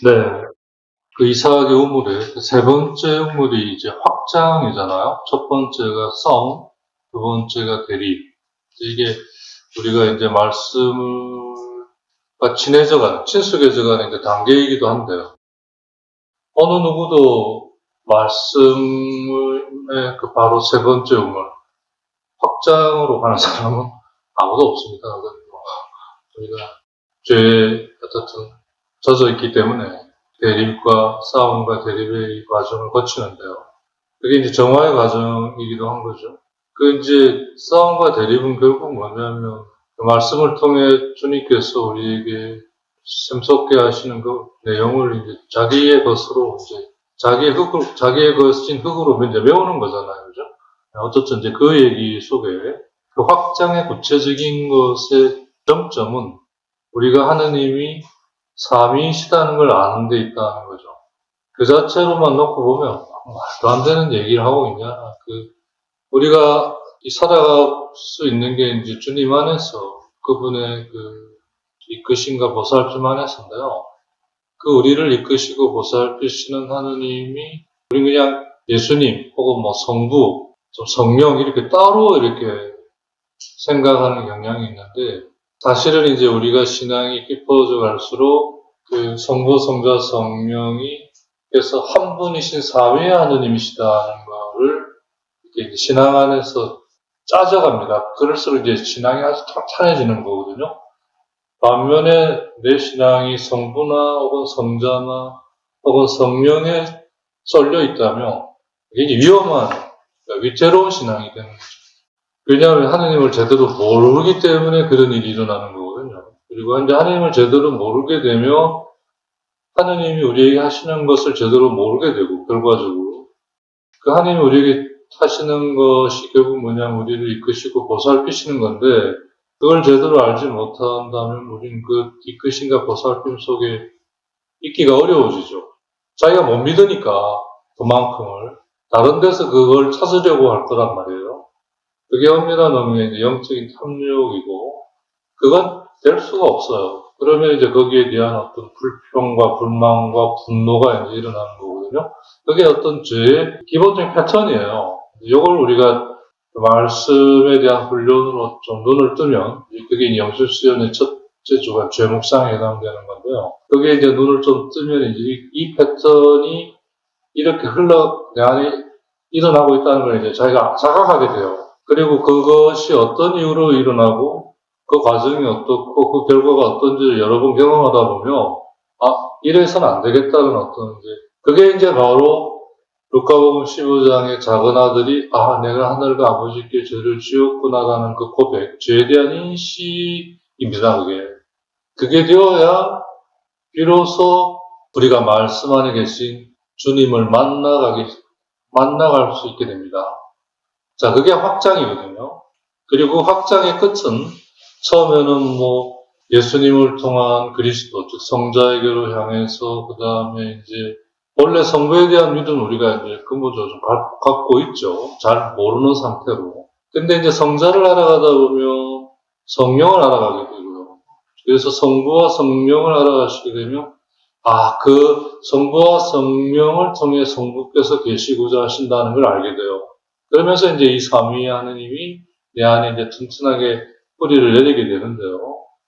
네. 그 이삭의 우물의 세 번째 우물이 이제 확장이잖아요. 첫 번째가 성, 두 번째가 대립. 이게 우리가 이제 말씀을 친해져가는, 친숙해져가는 그 단계이기도 한데요. 어느 누구도 말씀의 그 바로 세 번째 우물, 확장으로 가는 사람은 아무도 없습니다. 우리가 죄에 어떻든 젖어 있기 때문에 대립과 싸움과 대립의 과정을 거치는데요. 그게 이제 정화의 과정이기도 한 거죠. 그 이제 싸움과 대립은 결국 뭐냐면 그 말씀을 통해 주님께서 우리에게 샘솟게 하시는 그 내용을 이제 자기의 것으로 이제 자기의 것인 흙으로 이제 메우는 거잖아요. 그죠? 어쨌든 이제 그 얘기 속에 그 확장의 구체적인 것의 점점은 우리가 하느님이 삼위이시다는 걸 아는 데 있다는 거죠. 그 자체로만 놓고 보면 말도 안 되는 얘기를 하고 있냐. 우리가 살아갈 수 있는 게 이제 주님 안에서 그분의 그 이끄심과 보살핌 안에서인데요. 그 우리를 이끄시고 보살피시는 하느님이 우리 그냥 예수님 혹은 뭐 성부, 좀 성령 이렇게 따로 이렇게 생각하는 경향이 있는데 사실은 이제 우리가 신앙이 깊어져 갈수록 그 성부, 성자, 성령이 그래서 한 분이신 삼위의 하느님이시다는 거를 이렇게 신앙 안에서 짜져갑니다. 그럴수록 이제 신앙이 아주 탄탄해지는 거거든요. 반면에 내 신앙이 성부나 혹은 성자나 혹은 성령에 쏠려 있다면 이게 위험한, 위태로운 신앙이 되는 거죠. 왜냐하면 하느님을 제대로 모르기 때문에 그런 일이 일어나는 거거든요. 그리고 이제 하느님을 제대로 모르게 되면 하느님이 우리에게 하시는 것을 제대로 모르게 되고 결과적으로 그 하느님이 우리에게 하시는 것이 결국 뭐냐면 우리를 이끄시고 보살피시는 건데 그걸 제대로 알지 못한다면 우리는 그 이끄심과 보살핌 속에 있기가 어려워지죠. 자기가 못 믿으니까 그만큼을 다른 데서 그걸 찾으려고 할 거란 말이에요. 그게 엄밀한 의미의 영적인 탐욕이고 그건 될 수가 없어요. 그러면 이제 거기에 대한 어떤 불평과 불만과 분노가 이제 일어나는 거거든요. 그게 어떤 죄의 기본적인 패턴이에요. 이걸 우리가 말씀에 대한 훈련으로 좀 눈을 뜨면 그게 영실수련의 첫째 주가 죄 묵상에 해당되는 건데요. 거기에 이제 눈을 좀 뜨면 이제 이 패턴이 이렇게 내 안에 일어나고 있다는 걸 이제 자기가 자각하게 돼요. 그리고 그것이 어떤 이유로 일어나고 그 과정이 어떻고 그 결과가 어떤지를 여러 번 경험하다 보면 이래서는 안 되겠다는 어떤 이제 그게 이제 바로 루카복음 15장의 작은 아들이 내가 하늘과 아버지께 죄를 지었구나라는 그 고백, 죄에 대한 인식입니다. 그게 되어야 비로소 우리가 말씀 안에 계신 주님을 만나갈 수 있게 됩니다. 자, 그게 확장이거든요. 그리고 확장의 끝은 처음에는 뭐 예수님을 통한 그리스도, 즉 성자에게로 향해서 그 다음에 이제 원래 성부에 대한 믿음은 우리가 이제 근본적으로 좀 갖고 있죠. 잘 모르는 상태로. 근데 이제 성자를 알아가다 보면 성령을 알아가게 되고요. 그래서 성부와 성령을 알아가시게 되면 그 성부와 성령을 통해 성부께서 계시고자 하신다는 걸 알게 돼요. 그러면서 이제 이 삼위 하느님이 내 안에 이제 튼튼하게 뿌리를 내리게 되는데요.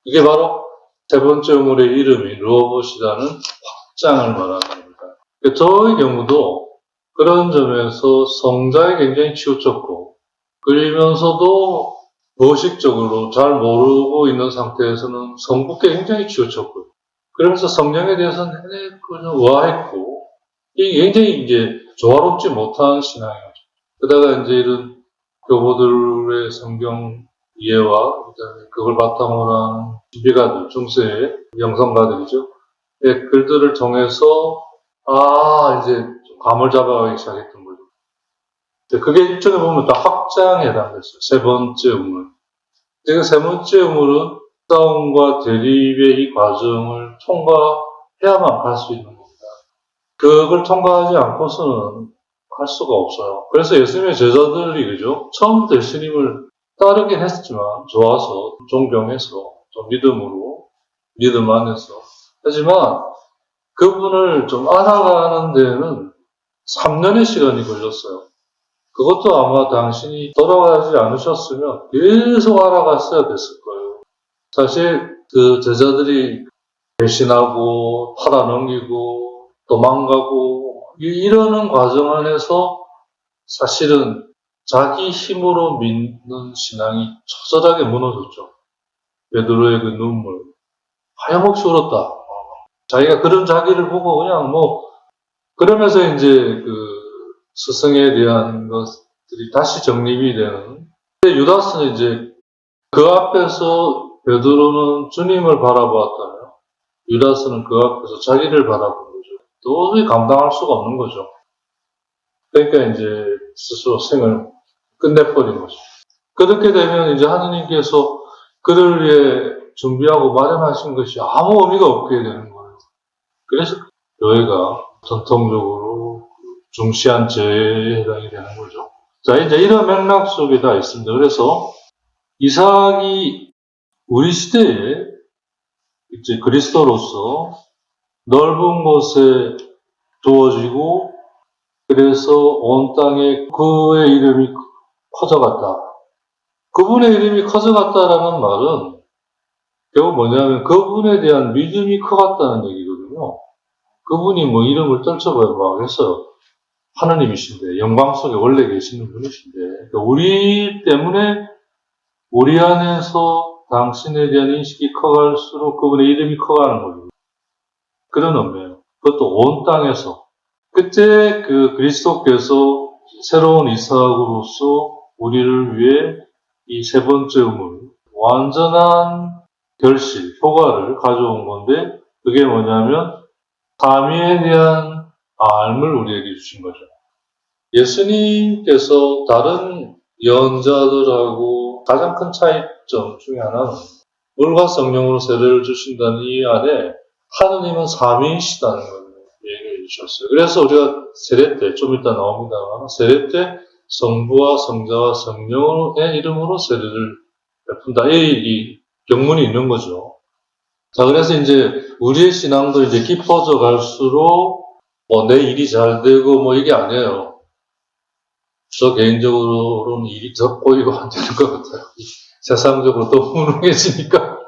이게 바로 세 번째 우물의 이름이 르호봇이라는 확장을 말하는 겁니다. 저의 경우도 그런 점에서 성자에 굉장히 치우쳤고, 그러면서도 무의식적으로 잘 모르고 있는 상태에서는 성부께 굉장히 치우쳤고요. 그러면서 성령에 대해서는 그냥 우아했고, 이게 굉장히 이제 조화롭지 못한 신앙이었죠. 그러다가 이제 이런 교보들의 성경 이해와 그걸 바탕으로 한 신비가들, 중세의 영성가들이죠. 글들을 통해서 이제 감을 잡아가기 시작했던 거죠. 그게 일종에 보면 다 확장에 해당됐어요. 세 번째 우물. 그 세 번째 우물은 싸움과 대립의 이 과정을 통과해야만 갈 수 있는 겁니다. 그걸 통과하지 않고서는 할 수가 없어요. 그래서 예수님의 제자들이 그죠? 처음부터 예수님을 따르긴 했지만 좋아서 존경해서 좀 믿음 안에서 하지만 그분을 좀 알아가는 데는 3년의 시간이 걸렸어요. 그것도 아마 당신이 돌아가지 않으셨으면 계속 알아갔어야 됐을 거예요. 사실 그 제자들이 배신하고 팔아넘기고 도망가고 이러는 과정 안에서 사실은 자기 힘으로 믿는 신앙이 처절하게 무너졌죠. 베드로의 그 눈물, 하염없이 울었다. 자기가 그런 자기를 보고 그냥 그러면서 이제 그 스승에 대한 것들이 다시 정립이 되는. 근데 유다스는 이제 그 앞에서 베드로는 주님을 바라보았다면 유다스는 그 앞에서 자기를 바라본 거죠. 도저히 감당할 수가 없는 거죠. 그러니까 이제 스스로 생을 끝내버린 거죠. 그렇게 되면 이제 하느님께서 그를 위해 준비하고 마련하신 것이 아무 의미가 없게 되는 거예요. 그래서 교회가 전통적으로 중시한 죄에 해당이 되는 거죠. 자, 이제 이런 맥락 속에 다 있습니다. 그래서 이삭이 우리 시대에 이제 그리스도로서 넓은 곳에 두어지고 그래서 온 땅에 그의 이름이 커져갔다. 그분의 이름이 커져갔다라는 말은 결국 뭐냐면 그분에 대한 믿음이 커갔다는 얘기거든요. 그분이 이름을 떨쳐봐야 하겠어요. 하느님이신데, 영광 속에 원래 계시는 분이신데, 그러니까 우리 때문에 우리 안에서 당신에 대한 인식이 커갈수록 그분의 이름이 커가는 거죠. 그런 의미예요. 그것도 온 땅에서. 그때 그 그리스도께서 새로운 이삭으로서 우리를 위해 이 세 번째 우물, 완전한 결실, 효과를 가져온 건데, 그게 뭐냐면, 삼위에 대한 알을 우리에게 주신 거죠. 예수님께서 다른 예언자들하고 가장 큰 차이점 중에 하나는 물과 성령으로 세례를 주신다는 이 안에 하느님은 삼위이시다는 걸 얘기해 주셨어요. 그래서 우리가 세례 때, 좀 이따 나옵니다만, 세례 때 성부와 성자와 성령의 이름으로 세례를 베푼다. 이 경문이 있는 거죠. 자, 그래서 이제 우리의 신앙도 이제 깊어져 갈수록 내 일이 잘 되고 이게 아니에요. 저 개인적으로는 일이 더 꼬이고 안 되는 것 같아요. 세상적으로 더 무능해지니까.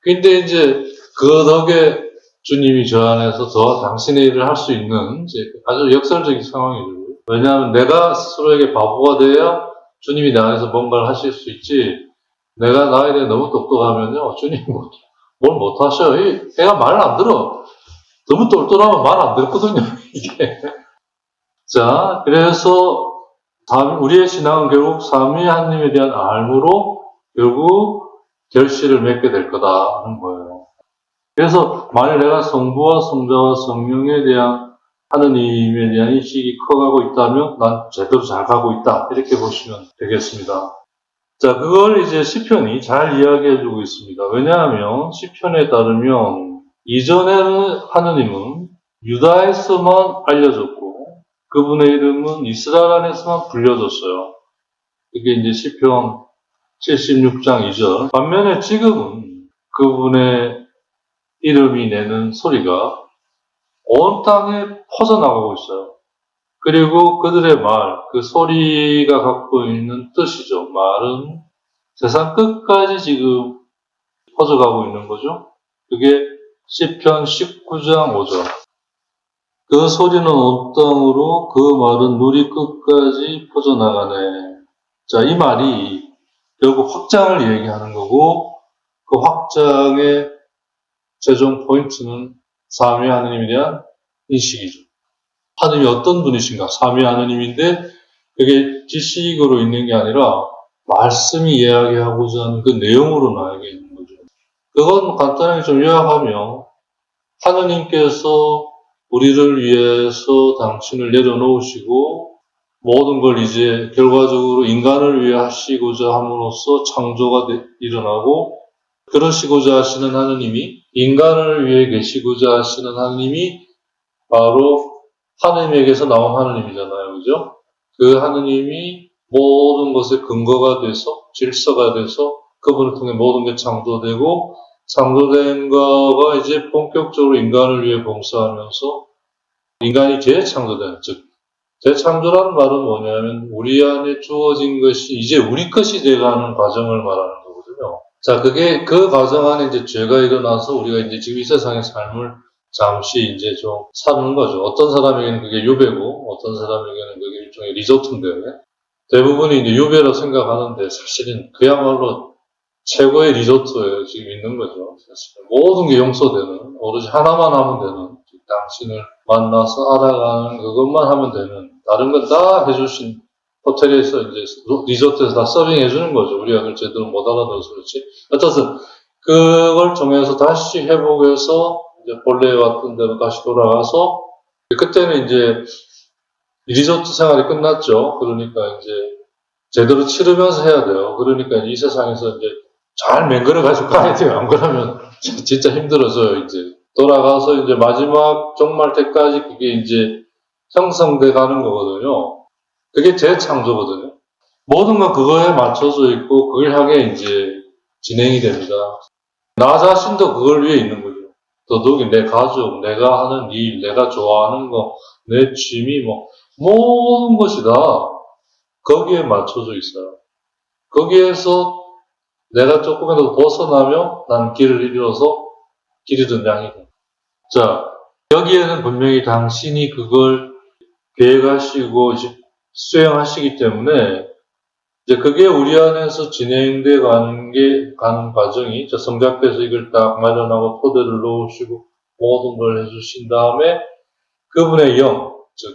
근데 이제 그 덕에 주님이 저 안에서 더 당신의 일을 할 수 있는 이제 아주 역설적인 상황이죠. 왜냐하면 내가 스스로에게 바보가 돼야 주님이 내 안에서 뭔가를 하실 수 있지. 내가 나에 대해 너무 똑똑하면요, 주님이 뭘 못하셔요. 애가 말을 안 들어. 너무 똘똘하면 말 안 듣거든요, 이게. 자, 그래서 우리의 신앙은 결국 삼위 하나님에 대한 알므로 결국 결실을 맺게 될 거다는 거예요. 그래서 만일 내가 성부와 성자와 성령에 대한 하느님에 대한 인식이 커가고 있다면 난 제대로 잘 가고 있다. 이렇게 보시면 되겠습니다. 자, 그걸 이제 시편이 잘 이야기해주고 있습니다. 왜냐하면 시편에 따르면 이전에는 하느님은 유다에서만 알려졌고 그분의 이름은 이스라엘 안에서만 불려졌어요. 이게 이제 시편 76장 2절. 반면에 지금은 그분의 이름이 내는 소리가 온 땅에 퍼져나가고 있어요. 그리고 그들의 말, 그 소리가 갖고 있는 뜻이죠. 말은 세상 끝까지 지금 퍼져가고 있는 거죠. 그게 시편 19장 5절. 그 소리는 온 땅으로 그 말은 누리 끝까지 퍼져나가네. 자, 이 말이 결국 확장을 얘기하는 거고 그 확장의 최종 포인트는 삼위 하느님에 대한 인식이죠. 하느님이 어떤 분이신가? 삼위 하느님인데 그게 지식으로 있는 게 아니라 말씀이 이야기하고자 하는 그 내용으로 나에게 있는 거죠. 그건 간단하게 좀 요약하면 하느님께서 우리를 위해서 당신을 내려놓으시고 모든 걸 이제 결과적으로 인간을 위해 하시고자 함으로써 창조가 일어나고 그러시고자 하시는 하느님이 인간을 위해 계시고자 하시는 하느님이 바로 하느님에게서 나온 하느님이잖아요. 그죠? 그 하느님이 모든 것의 근거가 돼서 질서가 돼서 그분을 통해 모든 게 창조되고 창조된 거가 이제 본격적으로 인간을 위해 봉사하면서 인간이 재창조되는, 즉 재창조라는 말은 뭐냐면 우리 안에 주어진 것이 이제 우리 것이 돼가는 과정을 말하는 거거든요. 자, 그게 그 과정 안에 이제 죄가 일어나서 우리가 이제 지금 이 세상의 삶을 잠시 이제 좀 사는 거죠. 어떤 사람에게는 그게 유배고 어떤 사람에게는 그게 일종의 리조트인데 대부분이 이제 유배로 생각하는데 사실은 그야말로 최고의 리조트에 지금 있는 거죠. 사실은 모든 게 용서되는, 오로지 하나만 하면 되는, 당신을 만나서 알아가는 그것만 하면 되는, 다른 건 다 해주신 호텔에서 이제 리조트에서 다 서빙해주는 거죠. 우리가 그걸 제대로 못 알아들어서 그렇지. 어쨌든 그걸 통해서 다시 회복해서 이제 본래 왔던 대로 다시 돌아가서 그때는 이제 리조트 생활이 끝났죠. 그러니까 이제 제대로 치르면서 해야 돼요. 그러니까 이 세상에서 이제 잘 맹글어가지고 가야 돼요. 안 그러면 진짜 힘들어져요. 이제 돌아가서 이제 마지막 종말 때까지 그게 이제 형성돼 가는 거거든요. 그게 재창조거든요. 모든 건 그거에 맞춰져 있고 그걸 향해 이제 진행이 됩니다. 나 자신도 그걸 위해 있는 거죠. 더더욱이 내 가족, 내가 하는 일, 내가 좋아하는 거, 내 취미, 뭐 모든 것이 다 거기에 맞춰져 있어요. 거기에서 내가 조금이라도 벗어나면 난 길을 잃어서 길 잃은 양이 돼. 자, 여기에는 분명히 당신이 그걸 계획하시고 수행하시기 때문에 이제 그게 우리 안에서 진행돼 가는 과정이 성자께서 이걸 딱 마련하고 토대를 놓으시고 모든 걸 해주신 다음에 그분의 영, 즉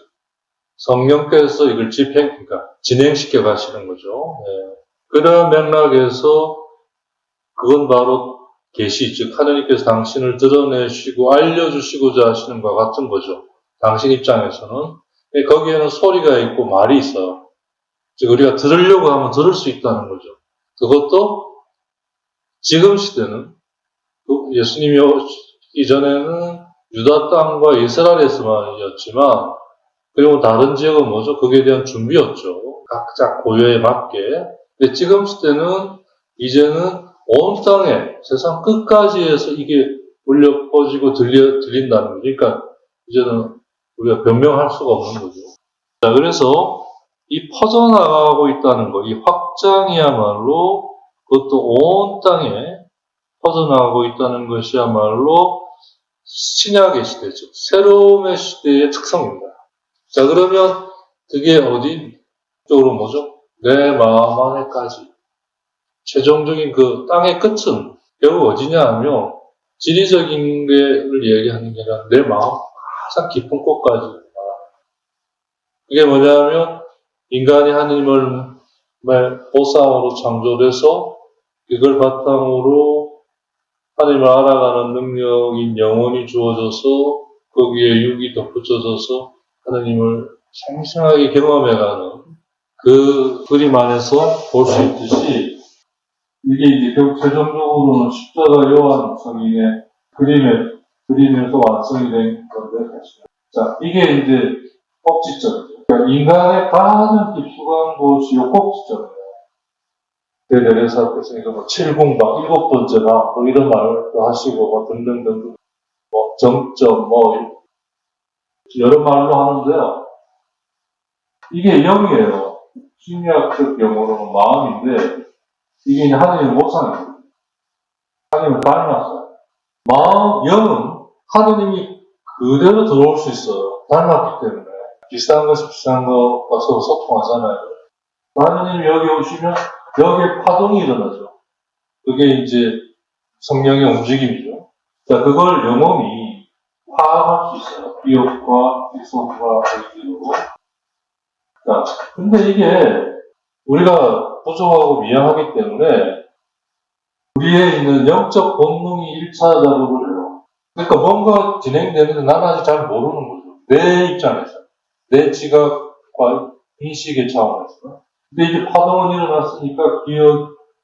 성령께서 이걸 그러니까 진행시켜 가시는 거죠. 네. 그런 맥락에서 그건 바로 계시, 즉 하나님께서 당신을 드러내시고 알려주시고자 하시는 것과 같은 거죠. 당신 입장에서는. 거기에는 소리가 있고 말이 있어요. 즉 우리가 들으려고 하면 들을 수 있다는 거죠. 그것도 지금 시대는 예수님이 이전에는 유다 땅과 이스라엘에서만이었지만 그리고 다른 지역은 뭐죠? 거기에 대한 준비였죠. 각자 고유에 맞게. 근데 지금 시대는 이제는 온 땅에 세상 끝까지 해서 이게 울려 퍼지고 들린다는 거죠. 그러니까 이제는 우리가 변명할 수가 없는 거죠. 자, 그래서 이 퍼져나가고 있다는 거, 이 확장이야말로 그것도 온 땅에 퍼져나가고 있다는 것이야말로 신약의 시대, 즉 새로움의 시대의 특성입니다. 자, 그러면 그게 어디 쪽으로 뭐죠? 내 마음 안에까지. 최종적인 그 땅의 끝은 결국 어디냐 하면 지리적인 걸 얘기하는 게 아니라 내 마음 가장 깊은 곳까지 말합니다. 그게 뭐냐면 인간이 하나님을 보상으로 창조돼서 이걸 바탕으로 하나님을 알아가는 능력인 영혼이 주어져서 거기에 육이 덧붙여져서 하나님을 생생하게 경험해가는 그 그림 안에서 볼 수 있듯이 이게 이제 결국 최종적으로는 십자가 요한 성인의 그림에서 완성이 된 건데, 사실. 자, 이게 이제 꼭지점이죠. 그러니까 인간의 가장 깊숙한 곳이 요 꼭지점이에요. 대대례사께서 이거 뭐 7공방, 7번째 방, 이런 말을 또 하시고, 뭐 등등등, 뭐 정점, 뭐, 여러 말로 하는데요. 이게 영이에요. 심리학적 용어로는 마음인데, 이게 이제 하나님의 모상이에요. 하나님을 닮았어요. 영은 하나님이 그대로 들어올 수 있어요. 닮았기 때문에. 비슷한 것이 비슷한 것과 서로 소통하잖아요. 하나님이 여기 오시면 여기에 파동이 일어나죠. 그게 이제 성령의 움직임이죠. 자, 그걸 영혼이 파악할 수 있어요. 기억과 직속과 의지로. 자, 근데 이게 우리가 부족하고 미약하기 때문에 우리에 있는 영적 본능이 1차 작업을 해요. 그러니까 뭔가 진행되는데 나는 아직 잘 모르는 거죠. 내 입장에서. 내 지각과 인식의 차원에서. 근데 이제 파동은 일어났으니까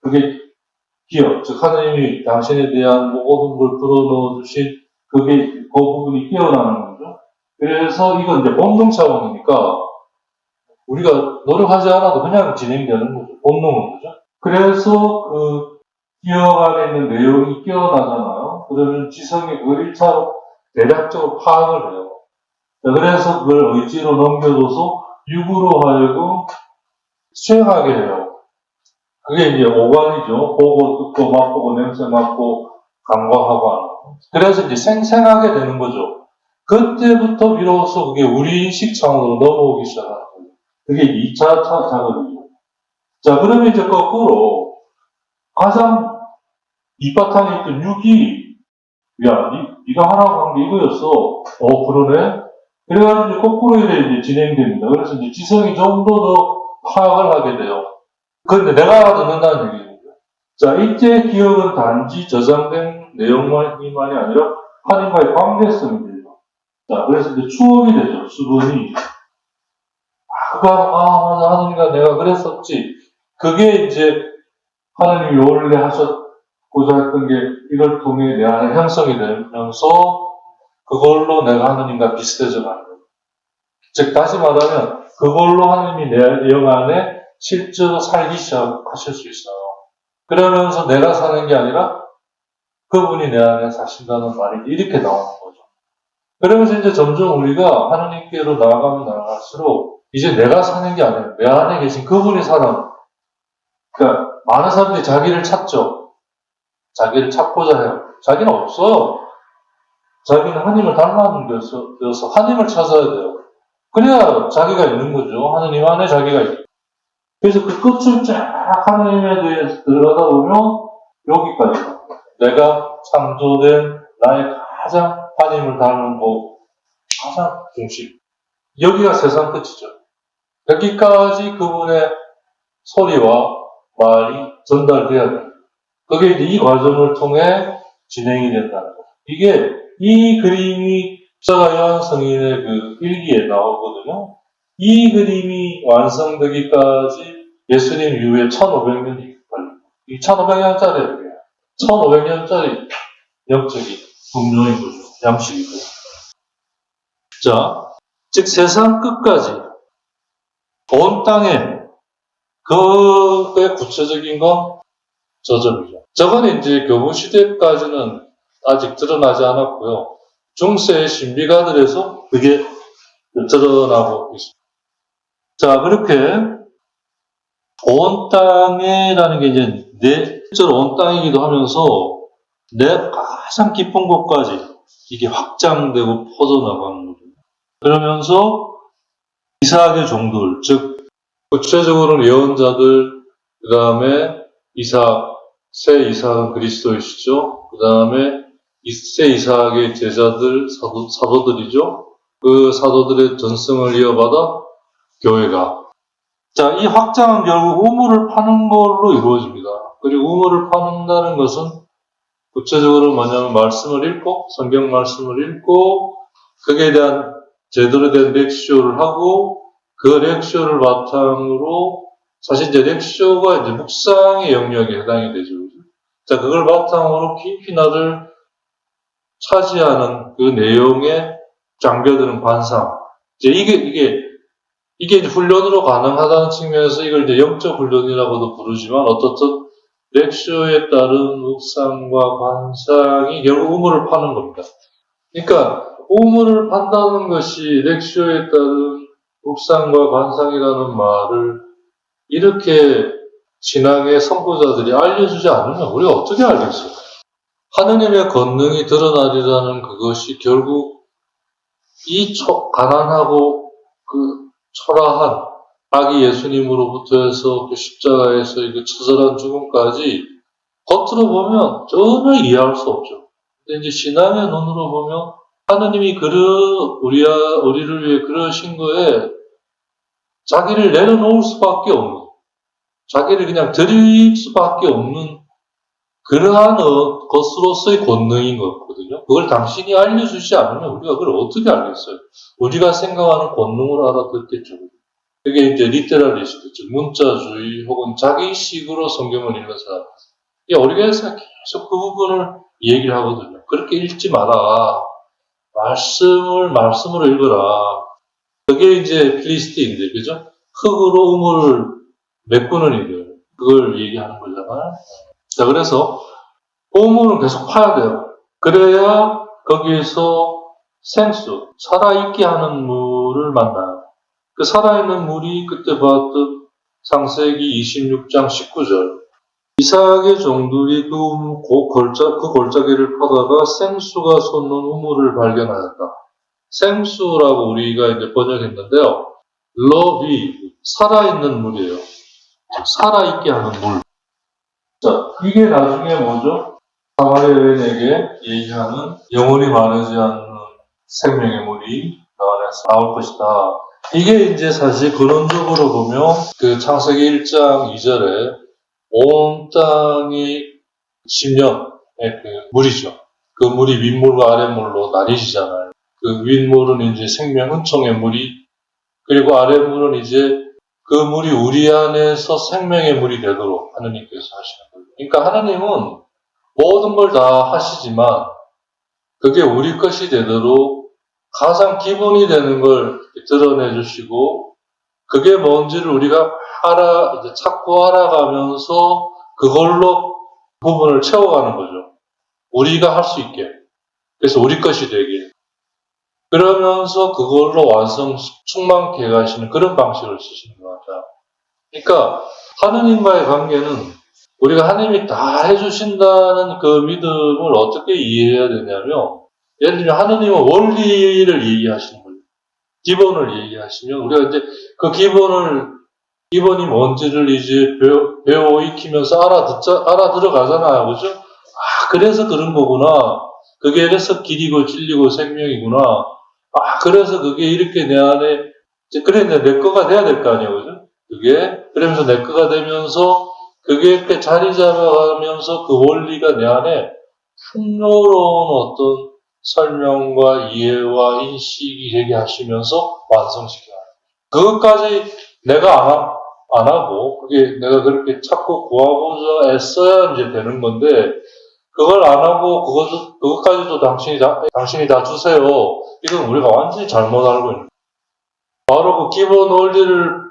그게 기억, 즉 하나님이 당신에 대한 모든 걸 불어넣어 주신 그 부분이 깨어나는 거죠. 그래서 이건 이제 본능 차원이니까 우리가 노력하지 않아도 그냥 진행되는 거죠. 본능은 거죠. 그래서 기억 안에 있는 내용이 끼어나잖아요. 그러면 지성이 그걸 1차로 대략적으로 파악을 해요. 그래서 그걸 의지로 넘겨줘서 육으로 하여금 수행하게 돼요. 그게 이제 오관이죠. 보고, 듣고, 맛보고, 냄새 맡고, 감각하고 하는. 그래서 이제 생생하게 되는 거죠. 그때부터 비로소 그게 우리 인식 차원으로 넘어오기 시작하는 거예요. 그게 2차 작업이죠. 자, 그러면 이제 거꾸로, 가장 밑바탕에 있던 6이, 야, 니가 하라고 한 게 이거였어. 그러네? 그래가지고 이제 거꾸로 이제 진행됩니다. 그래서 이제 지성이 좀 더 파악을 하게 돼요. 그런데 내가 듣는다는 얘기입니다. 자, 이때 기억은 단지 저장된 내용만이 아니라 하나님과의 관계성입니다. 자, 그래서 이제 추억이 되죠. 수분이. 맞아. 하나님과 내가 그랬었지. 그게 이제 하나님이 원래 하셨고자 했던 게 이걸 통해 내 안에 형성이 되면서 그걸로 내가 하나님과 비슷해져 가는 거예요. 즉, 다시 말하면 그걸로 하나님이 내 영 안에 실제로 살기 시작하실 수 있어요. 그러면서 내가 사는 게 아니라 그분이 내 안에 사신다는 말이 이렇게 나오는 거죠. 그러면서 이제 점점 우리가 하나님께로 나아가면 나아갈수록 이제 내가 사는 게 아니라 내 안에 계신 그분이 살아. 그러니까 많은 사람들이 자기를 찾죠. 자기를 찾고자 해요. 자기는 없어. 자기는 하나님을 닮아는 되어서 하나님을 찾아야 돼요. 그래야 자기가 있는 거죠. 하나님 안에 자기가 있고. 그래서 그 끝을 쫙 하나님에 대해서 들어가다 보면 여기까지 내가 창조된 나의 가장 하나님을 닮은 곳, 가장 중심. 여기가 세상 끝이죠. 여기까지 그분의 소리와 말이 전달돼야 돼요. 그게 이제 이 과정을 통해 진행이 된다는 거죠. 이게 이 그림이 십자가 성인의 그 일기에 나오거든요. 이 그림이 완성되기까지 예수님 이후에 1500년이 걸립니다. 이 1500년짜리 1500년짜리 영적인 공룡인 거죠. 양식이고요. 자, 즉 세상 끝까지 온 땅에 그의 구체적인 건 저 점이죠. 저건 이제 교부 시대까지는 아직 드러나지 않았고요. 중세의 신비가들에서 그게 드러나고 있습니다. 자, 그렇게 온 땅에라는 게 이제 실제로 온 땅이기도 하면서 내 가장 깊은 곳까지 이게 확장되고 퍼져나가는 거죠. 그러면서 이삭의 종들, 즉 구체적으로는 예언자들, 그 다음에 새 이삭은 그리스도이시죠. 그 다음에 새 이삭의 제자들, 사도들이죠. 그 사도들의 전승을 이어받아 교회가. 자, 이 확장은 결국 우물을 파는 걸로 이루어집니다. 그리고 우물을 파는다는 것은 구체적으로 뭐냐면 말씀을 읽고, 성경 말씀을 읽고, 거기에 대한 제대로 된 렉쇼를 하고, 그 렉쇼를 바탕으로, 사실 이제 렉쇼가 이제 묵상의 영역에 해당이 되죠. 자, 그걸 바탕으로 깊이 나를 차지하는 그 내용에 잠겨드는 관상. 이제 이게 이제 훈련으로 가능하다는 측면에서 이걸 이제 영적 훈련이라고도 부르지만 어떻든 렉쇼에 따른 묵상과 관상이 결국 우물을 파는 겁니다. 그러니까 우물을 판다는 것이 렉쇼에 따른 묵상과 관상이라는 말을 이렇게 신앙의 선구자들이 알려주지 않으면 우리가 어떻게 알겠어요? 하느님의 권능이 드러나리라는 그것이 결국 이 가난하고 그 초라한 아기 예수님으로부터 해서 그 십자가에서 그 처절한 죽음까지 겉으로 보면 전혀 이해할 수 없죠. 근데 이제 신앙의 눈으로 보면 하느님이 우리를 위해 그러신 거에 자기를 내려놓을 수밖에 없는, 자기를 그냥 드릴 수밖에 없는 그러한 것으로서의 권능인 거거든요. 그걸 당신이 알려주지 않으면 우리가 그걸 어떻게 알겠어요? 우리가 생각하는 권능으로 알아듣겠죠. 그게 이제 리테러리스트, 즉 문자주의 혹은 자기식으로 성경을 읽는 사람. 이 어리게에서 계속 그 부분을 얘기를 하거든요. 그렇게 읽지 마라. 말씀으로 읽어라. 그게 이제 필리스틴인데, 그죠? 흙으로 우물을 메꾸는 이들. 그걸 얘기하는 거잖아요. 자, 그래서 우물은 계속 파야 돼요. 그래야 거기에서 생수, 살아있게 하는 물을 만나요. 그 살아있는 물이 그때 봤던 창세기 26장 19절. 이삭의 종들이 그 골짜기를 파다가 생수가 솟는 우물을 발견하였다. 생수라고 우리가 이제 번역했는데요. 러비, 살아있는 물이에요. 살아있게 하는 물. 자, 이게 나중에 뭐죠? 사마리아 여인에게 얘기하는 영원히 마르지 않는 생명의 물이 그 안에서 나올 것이다. 이게 이제 사실 근원적으로 보면 그 창세기 1장 2절에 온 땅이 10년의 그 물이죠. 그 물이 윗물과 아랫물로 나뉘시잖아요. 그 윗물은 이제 생명 은총의 물이, 그리고 아랫물은 이제 그 물이 우리 안에서 생명의 물이 되도록 하느님께서 하시는 거예요. 그러니까 하나님은 모든 걸 다 하시지만 그게 우리 것이 되도록 가장 기본이 되는 걸 드러내 주시고, 그게 뭔지를 우리가 이제 찾고 알아가면서 그걸로 부분을 채워가는 거죠. 우리가 할 수 있게. 그래서 우리 것이 되게. 그러면서 그걸로 충만케 가시는 그런 방식을 쓰시는 것 같아요. 그러니까 하느님과의 관계는 우리가 하나님이 다 해주신다는 그 믿음을 어떻게 이해해야 되냐면, 예를 들면 하느님은 원리를 얘기하시는 거예요. 기본을 얘기하시면 우리가 이제 그 기본이 뭔지를 이제 배워 익히면서 알아들어가잖아요. 그죠? 아, 그래서 그런 거구나. 그게 그래서 길이고 진리고 생명이구나. 아, 그래서 그게 이렇게 내 안에, 그래, 내 거가 돼야 될 거 아니에요. 그죠? 그게, 그러면서 내 거가 되면서, 그게 이렇게 자리 잡아가면서 그 원리가 내 안에 풍요로운 어떤 설명과 이해와 인식이 되게 하시면서 완성시켜요. 그것까지 내가 안 하고, 그게 내가 그렇게 찾고 구하고자 애써야 이제 되는 건데, 그걸 안 하고, 그것까지도 당신이 다 주세요. 이건 우리가 완전히 잘못 알고 있는 거예요. 바로 그 기본 원리를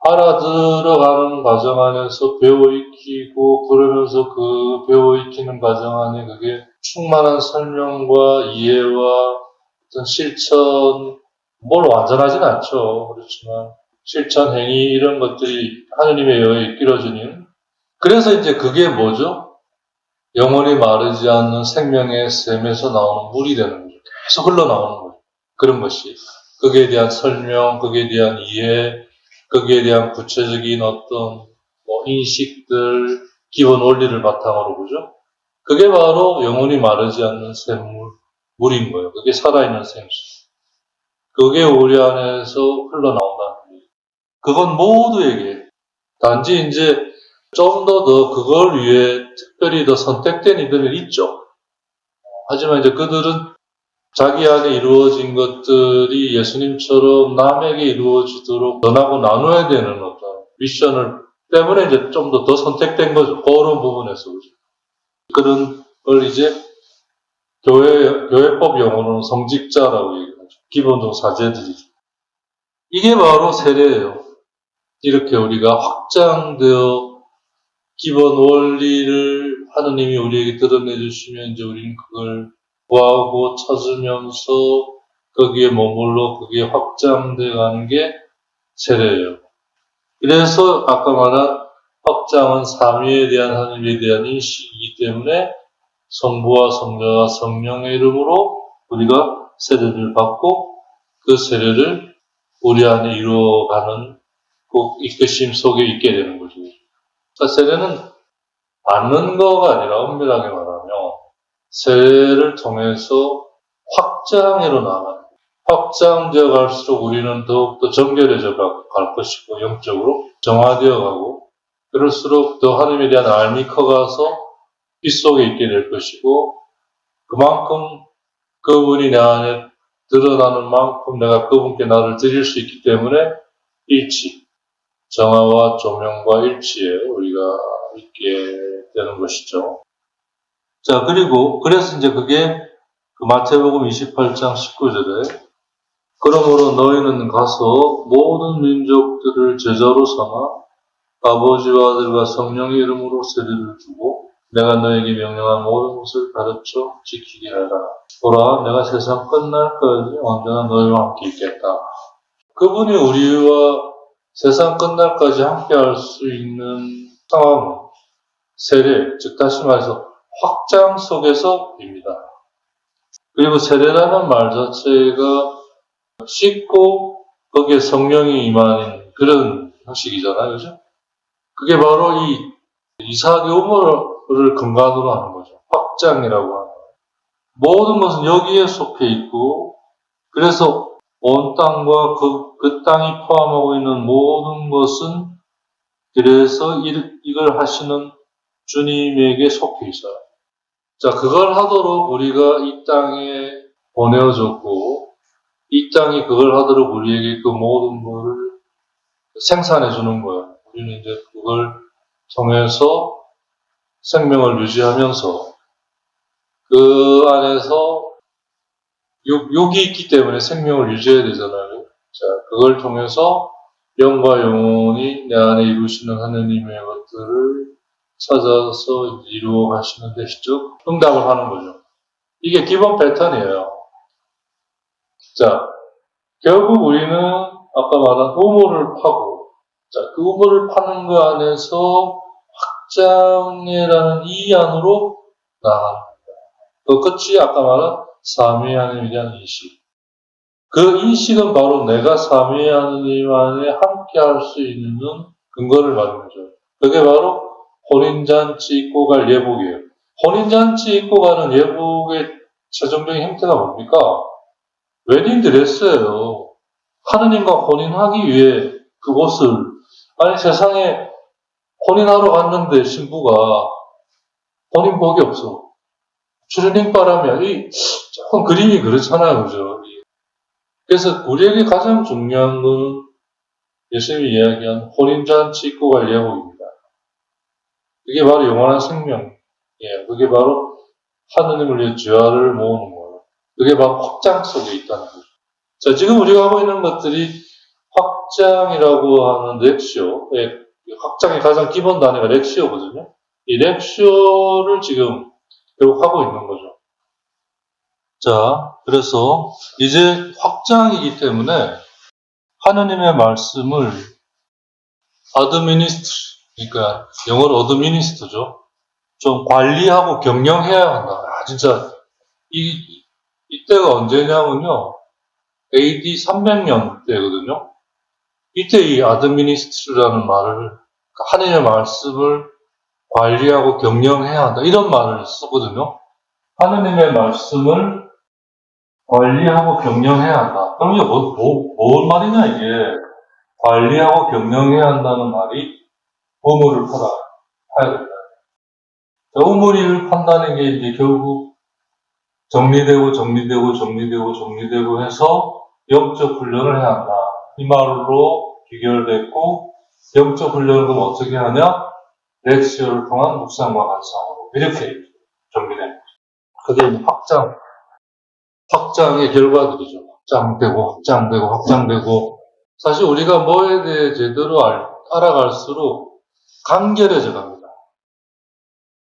알아들어가는 과정 안에서 배워 익히고, 그러면서 그 배워 익히는 과정 안에 그게 충만한 설명과 이해와 어떤 실천, 뭘 완전하진 않죠. 그렇지만, 실천, 행위, 이런 것들이 하느님의 여에 이끌어지는. 그래서 이제 그게 뭐죠? 영원히 마르지 않는 생명의 샘에서 나오는 물이 되는 거죠. 계속 흘러나오는 거죠. 그런 것이. 거기에 대한 설명, 거기에 대한 이해, 거기에 대한 구체적인 어떤 인식들, 기본 원리를 바탕으로 보죠. 그게 바로 영원히 마르지 않는 물인 거예요. 그게 살아있는 생수. 그게 우리 안에서 흘러나온다는 거예요. 그건 모두에게. 단지 이제 좀 더 그걸 위해 특별히 더 선택된 이들은 있죠. 하지만 이제 그들은 자기 안에 이루어진 것들이 예수님처럼 남에게 이루어지도록 전하고 나눠야 되는 어떤 미션을 때문에 이제 좀 더 선택된 거죠. 그런 부분에서. 그런 걸 이제 교회법 용어로는 성직자라고 얘기하죠. 기본적으로 사제들이죠. 이게 바로 세례예요. 이렇게 우리가 확장되어 기본 원리를 하느님이 우리에게 드러내 주시면 이제 우리는 그걸 구하고 찾으면서 거기에 머물러 거기에 확장되어 가는 게 세례예요. 그래서 아까 말한 확장은 삼위에 대한 하느님에 대한 인식이기 때문에 성부와 성자와 성령의 이름으로 우리가 세례를 받고 그 세례를 우리 안에 이루어가는 꼭 이끄심 속에 있게 되는 거죠. 그러니까 세례는 받는 거가 아니라 엄밀하게 말하면 세례를 통해서 확장으로 나가는, 확장되어 갈수록 우리는 더욱더 정결해져 갈 것이고, 영적으로 정화되어 가고, 그럴수록 더 하나님에 대한 알미 커가서 빛 속에 있게 될 것이고, 그만큼 그분이 내 안에 드러나는 만큼 내가 그분께 나를 드릴 수 있기 때문에 일치, 정화와 조명과 일치에 우리가 있게 되는 것이죠. 자, 그래서 이제 그게 그 마태복음 28장 19절에 그러므로 너희는 가서 모든 민족들을 제자로 삼아 아버지와 아들과 성령의 이름으로 세례를 주고 내가 너에게 명령한 모든 것을 가르쳐 지키게 하라. 보라, 내가 세상 끝날까지 언제나 너희와 함께 있겠다. 그분이 우리와 세상 끝날까지 함께 할 수 있는 상황은 세례, 즉 다시 말해서 확장 속에서입니다. 그리고 세례라는 말 자체가 씻고 거기에 성령이 임하는 그런 형식이잖아요. 그죠? 그게 바로 이 이삭의 우물을 근간으로 하는 거죠. 확장이라고 하는 거예요. 모든 것은 여기에 속해 있고, 그래서 온 땅과 그 땅이 포함하고 있는 모든 것은 그래서 이걸 하시는 주님에게 속해 있어요. 자, 그걸 하도록 우리가 이 땅에 보내어졌고, 이 땅이 그걸 하도록 우리에게 그 모든 것을 생산해 주는 거예요. 우리는 이제 그걸 통해서 생명을 유지하면서 그 안에서 육이 있기 때문에 생명을 유지해야 되잖아요. 자, 그걸 통해서 영과 영혼이 내 안에 이루시는 하느님의 것들을 찾아서 이루어 가시는 데 쭉 응답을 하는 거죠. 이게 기본 패턴이에요. 자, 결국 우리는 아까 말한 우물을 파고, 자, 그 우물을 파는 그 안에서 확장이라는 이 안으로 나아갑니다. 그 끝이 아까 말한 삼위 하나님에 대한 인식. 그 인식은 바로 내가 삼위 하나님 안에 함께 할 수 있는 근거를 말하는 거죠. 그게 바로 혼인잔치 입고 갈 예복이에요. 혼인잔치 입고 가는 예복의 최종적인 형태가 뭡니까? 웨딩드레스예요. 하느님과 혼인하기 위해 그곳을, 아니 세상에 혼인하러 갔는데 신부가 혼인복이 없어. 추리닝 바람이야. 조금 그림이 그렇잖아요. 그죠? 그래서 우리에게 가장 중요한 건 예수님이 이야기한 혼인잔치 입고 갈 예복입니다. 그게 바로 영원한 생명이에요. 그게 바로 하느님을 위해 죄화를 모으는 거예요. 그게 바로 확장 속에 있다는 거죠. 자, 지금 우리가 하고 있는 것들이 확장이라고 하는 렉시오, 확장의 가장 기본 단위가 렉시오거든요. 이 렉시오를 지금 결국 하고 있는 거죠. 자, 그래서 이제 확장이기 때문에 하느님의 말씀을 아드미니스트, 그러니까 영어로 어드미니스트죠. 좀 관리하고 경영해야 한다. 진짜 이때가 언제냐면요. AD 300년 때거든요. 이때 이 아드미니스트라는 말을, 하느님의 말씀을 관리하고 경영해야 한다. 이런 말을 쓰거든요. 하느님의 말씀을 관리하고 경영해야 한다. 그럼 이게 뭔 말이냐, 이게. 관리하고 경영해야 한다는 말이 우물을 파야 된다. 우물을 판다는 게 이제 결국 정리되고 해서 영적 훈련을 해야 한다. 이 말로 귀결됐고, 영적 훈련을 그럼 어떻게 하냐? 렉시오를 통한 묵상과 감상으로 이렇게 정리됩니다. 그게 확장의 결과들이죠. 확장되고. 사실 우리가 뭐에 대해 제대로 알아갈수록 간결해져 갑니다.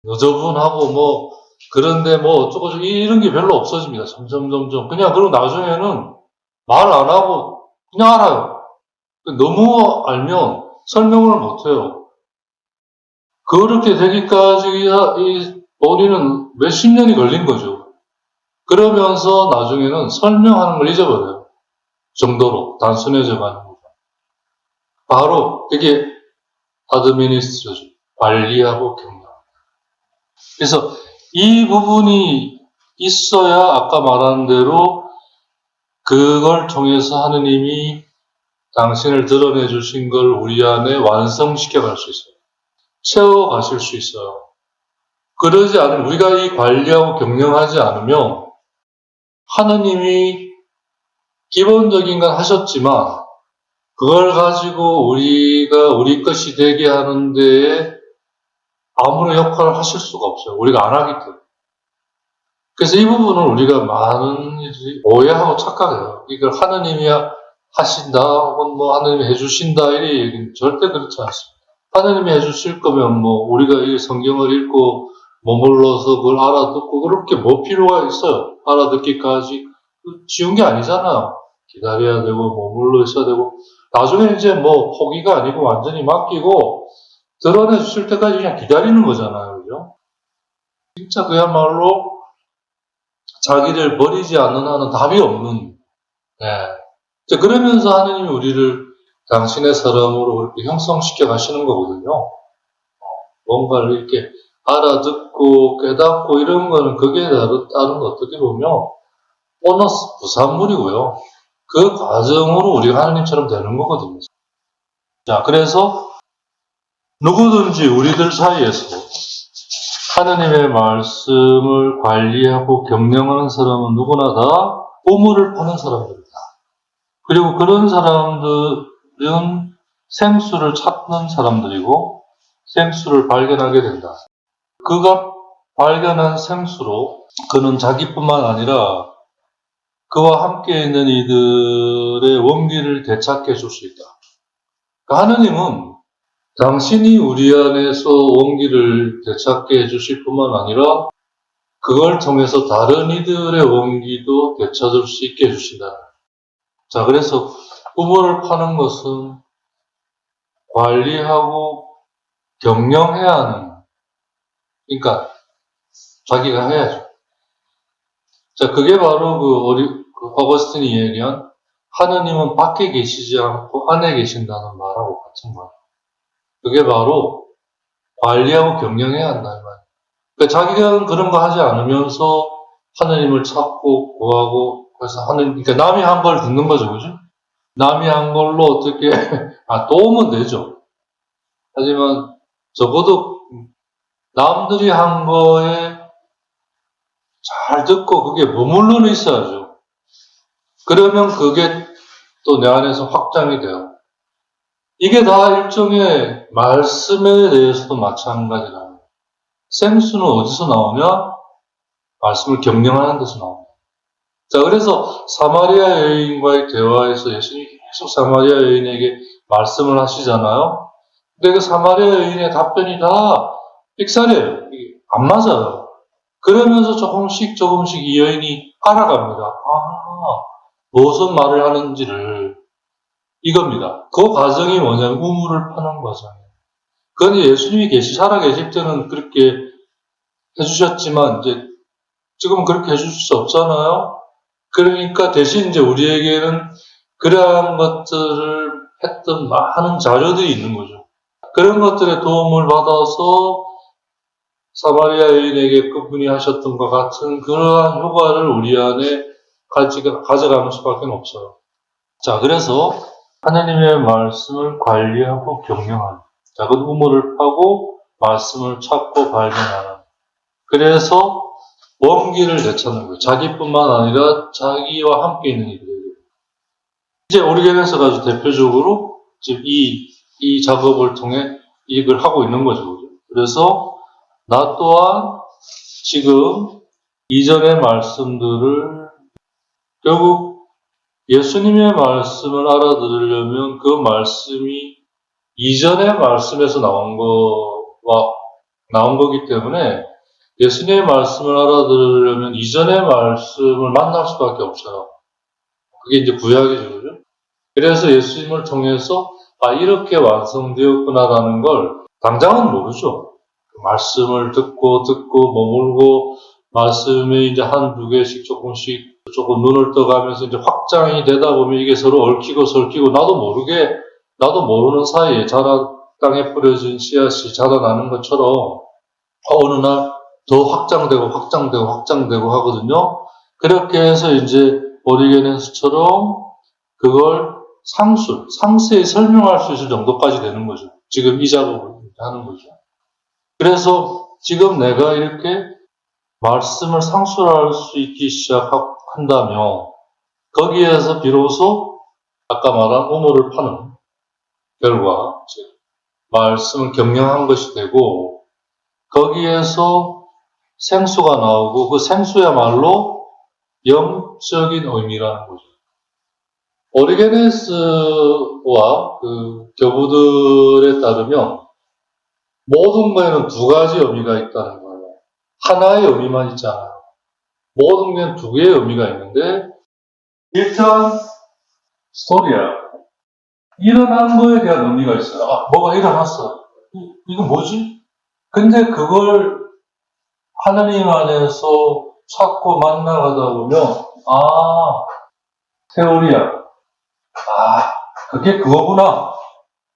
여저분하고 그런데 어쩌고저쩌고 이런 게 별로 없어집니다. 점점. 그냥, 그리고 나중에는 말 안 하고 그냥 알아요. 너무 알면 설명을 못 해요. 그렇게 되기까지 우리는 몇십 년이 걸린 거죠. 그러면서 나중에는 설명하는 걸 잊어버려요. 정도로 단순해져 가는 거죠. 바로 그게 아드미니스트죠. 관리하고 경영. 그래서 이 부분이 있어야 아까 말한 대로 그걸 통해서 하느님이 당신을 드러내 주신 걸 우리 안에 완성시켜 갈 수 있어요. 채워 가실 수 있어요. 그러지 않으면, 우리가 이 관리하고 경영하지 않으면 하느님이 기본적인 건 하셨지만 그걸 가지고 우리가 우리 것이 되게 하는 데에 아무런 역할을 하실 수가 없어요. 우리가 안 하기 때문에. 그래서 이 부분을 우리가 많은 일이 오해하고 착각해요. 이걸 하느님이 하신다, 혹은 하느님이 해주신다, 이런 얘기는 절대 그렇지 않습니다. 하느님이 해주실 거면 우리가 이 성경을 읽고 머물러서 그걸 알아듣고 그렇게 뭐 필요가 있어요. 알아듣기까지 쉬운 게 아니잖아요. 기다려야 되고 머물러 있어야 되고 나중에 이제 뭐 포기가 아니고 완전히 맡기고 드러내 주실 때까지 그냥 기다리는 거잖아요. 그죠? 진짜 그야말로 자기를 버리지 않는 한은 답이 없는, 예. 이제 그러면서 하느님이 우리를 당신의 사람으로 그렇게 형성시켜 가시는 거거든요. 뭔가를 이렇게 알아듣고 깨닫고 이런 거는 거기에 따른 어떻게 보면 보너스 부산물이고요. 그 과정으로 우리가 하느님처럼 되는 거거든요. 자, 그래서 누구든지 우리들 사이에서 하느님의 말씀을 관리하고 경영하는 사람은 누구나 다 우물을 파는 사람들이다. 그리고 그런 사람들은 생수를 찾는 사람들이고 생수를 발견하게 된다. 그가 발견한 생수로 그는 자기뿐만 아니라 그와 함께 있는 이들의 원기를 되찾게 해줄 수 있다. 그러니까 하느님은 당신이 우리 안에서 원기를 되찾게 해주실 뿐만 아니라 그걸 통해서 다른 이들의 원기도 되찾을 수 있게 해주신다. 자, 그래서 우물을 파는 것은 관리하고 경영해야 하는, 그러니까 자기가 해야죠. 자, 그게 바로 그 어거스틴이 얘기한 하느님은 밖에 계시지 않고 안에 계신다는 말하고 같은 거예요. 그게 바로 관리하고 경영해야 한다는 말이에요. 그러니까 자기가 그런 거 하지 않으면서 하느님을 찾고 구하고 그래서 그러니까 남이 한 걸 듣는 거죠, 그죠? 남이 한 걸로 어떻게 도움은 되죠. 하지만 적어도 남들이 한 거에 잘 듣고 그게 머물러 있어야죠. 그러면 그게 또 내 안에서 확장이 돼요. 이게 다 일종의 말씀에 대해서도 마찬가지라는 거예요. 생수는 어디서 나오냐? 말씀을 경영하는 데서 나옵니다. 자, 그래서 사마리아 여인과의 대화에서 예수님이 계속 사마리아 여인에게 말씀을 하시잖아요. 근데 그 사마리아 여인의 답변이 다 삑사리예요. 안 맞아요. 그러면서 조금씩 이 여인이 알아갑니다. 무슨 말을 하는지를. 이겁니다. 그 과정이 뭐냐면 우물을 파는 과정이에요. 그건 예수님이 살아계실 때는 그렇게 해주셨지만 이제 지금은 그렇게 해주실 수 없잖아요. 그러니까 대신 이제 우리에게는 그러한 것들을 했던 많은 자료들이 있는 거죠. 그런 것들의 도움을 받아서 사마리아 여인에게 그분이 하셨던 것 같은 그러한 효과를 우리 안에 가져가는 수밖에 없어요. 자, 그래서 하나님의 말씀을 관리하고 경영하는 작은 우물을 파고 말씀을 찾고 발견하는, 그래서 원기를 되찾는 거예요. 자기뿐만 아니라 자기와 함께 있는 이들에게. 이제 오리겐에서가 아주 대표적으로 지금 이 작업을 통해 이걸 하고 있는 거죠. 그래서 나 또한 지금 이전의 말씀들을 결국 예수님의 말씀을 알아들으려면 그 말씀이 이전의 말씀에서 나온 거기 때문에 예수님의 말씀을 알아들으려면 이전의 말씀을 만날 수밖에 없어요. 그게 이제 구약이죠, 그죠? 그래서 예수님을 통해서 이렇게 완성되었구나라는 걸 당장은 모르죠. 말씀을 듣고 머물고 말씀에 이제 한두 개씩 조금 눈을 떠가면서 이제 확장이 되다 보면 이게 서로 얽히고 설키고 나도 모르는 사이에 땅에 뿌려진 씨앗이 자라나는 것처럼 어느 날 더 확장되고 하거든요. 그렇게 해서 이제 오리게네스처럼 그걸 상세히 설명할 수 있을 정도까지 되는 거죠. 지금 이 작업을 하는 거죠. 그래서 지금 내가 이렇게 말씀을 상술할 수 있기 시작한다면 거기에서 비로소 아까 말한 우물을 파는 결과, 즉 말씀을 경영한 것이 되고 거기에서 생수가 나오고 그 생수야말로 영적인 의미라는 거죠. 오리게네스와 그 교부들에 따르면 모든 거에는 두 가지 의미가 있다는 거예요. 하나의 의미만 있지 않아요. 모든 게 두 개의 의미가 있는데, 일단 스토리야. 일어난 거에 대한 의미가 있어요. 아, 뭐가 일어났어. 이거 뭐지? 근데 그걸 하나님 안에서 찾고 만나가다 보면, 아, 세월이야. 아, 그게 그거구나.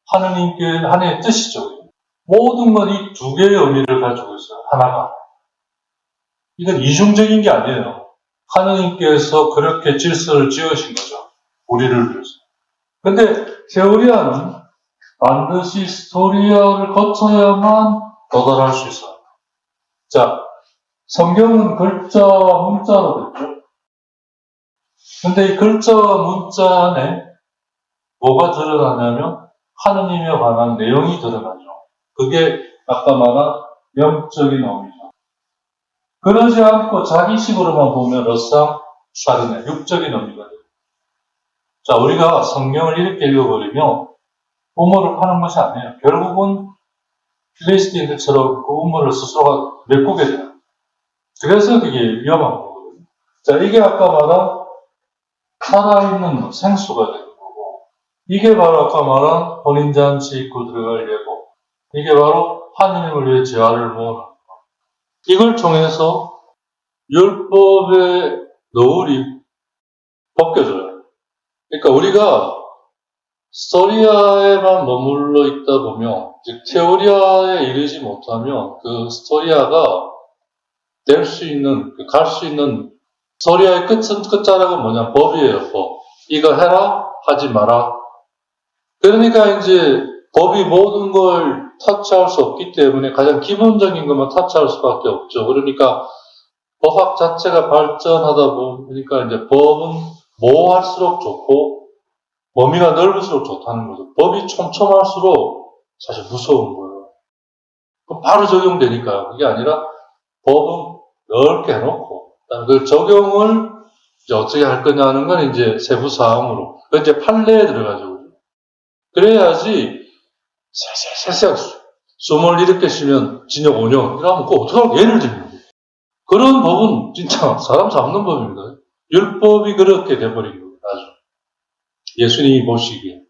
하나님의 뜻이죠. 모든 건 이 두 개의 의미를 가지고 있어요. 하나가. 이건 이중적인 게 아니에요. 하나님께서 그렇게 질서를 지으신 거죠. 우리를 위해서. 근데 세오리아는 반드시 스토리아를 거쳐야만 도달할 수 있어요. 자, 성경은 글자와 문자로 됐죠. 근데 이 글자와 문자 안에 뭐가 드러나냐면 하느님에 관한 내용이 드러나죠. 그게 아까 말한 영적인 의미죠. 그러지 않고 자기식으로만 보면 러상샤르네, 육적인 의미가 돼요. 자, 우리가 성경을 이렇게 읽어버리면 우물을 파는 것이 아니에요. 결국은 필리스틴들처럼 그 우물을 스스로가 메꾸게 돼요. 그래서 그게 위험한 거거든요. 자, 이게 아까 말한 살아있는 생수가 되는 거고, 이게 바로 아까 말한 혼인잔치 입고 들어갈 예고, 이게 바로 하느님을 위해 재화를 모으는 거. 이걸 통해서 율법의 너울이 벗겨져요. 그러니까 우리가 스토리아에만 머물러 있다 보면, 즉 테오리아에 이르지 못하면 그 스토리아가 될 수 있는, 갈 수 있는 스토리아의 끝자락은 뭐냐? 법이에요, 법. 이거 해라, 하지 마라. 그러니까 이제 법이 모든 걸 터치할 수 없기 때문에 가장 기본적인 것만 터치할 수밖에 없죠. 그러니까 법학 자체가 발전하다 보니까 이제 법은 모호할수록 좋고 범위가 넓을수록 좋다는 거죠. 법이 촘촘할수록 사실 무서운 거예요. 그럼 바로 적용되니까요. 그게 아니라 법은 넓게 해놓고 그 적용을 이제 어떻게 할 거냐는 건 이제 세부 사항으로 그 이제 판례에 들어가죠. 그래야지 살살 숨을 이렇게 쉬면 징역 5년 이러면 그거 어떡하고 예를 들면 그런 법은 진짜 사람 잡는 법입니다. 율법이 그렇게 돼버린 거예요. 아주 예수님이 보시기에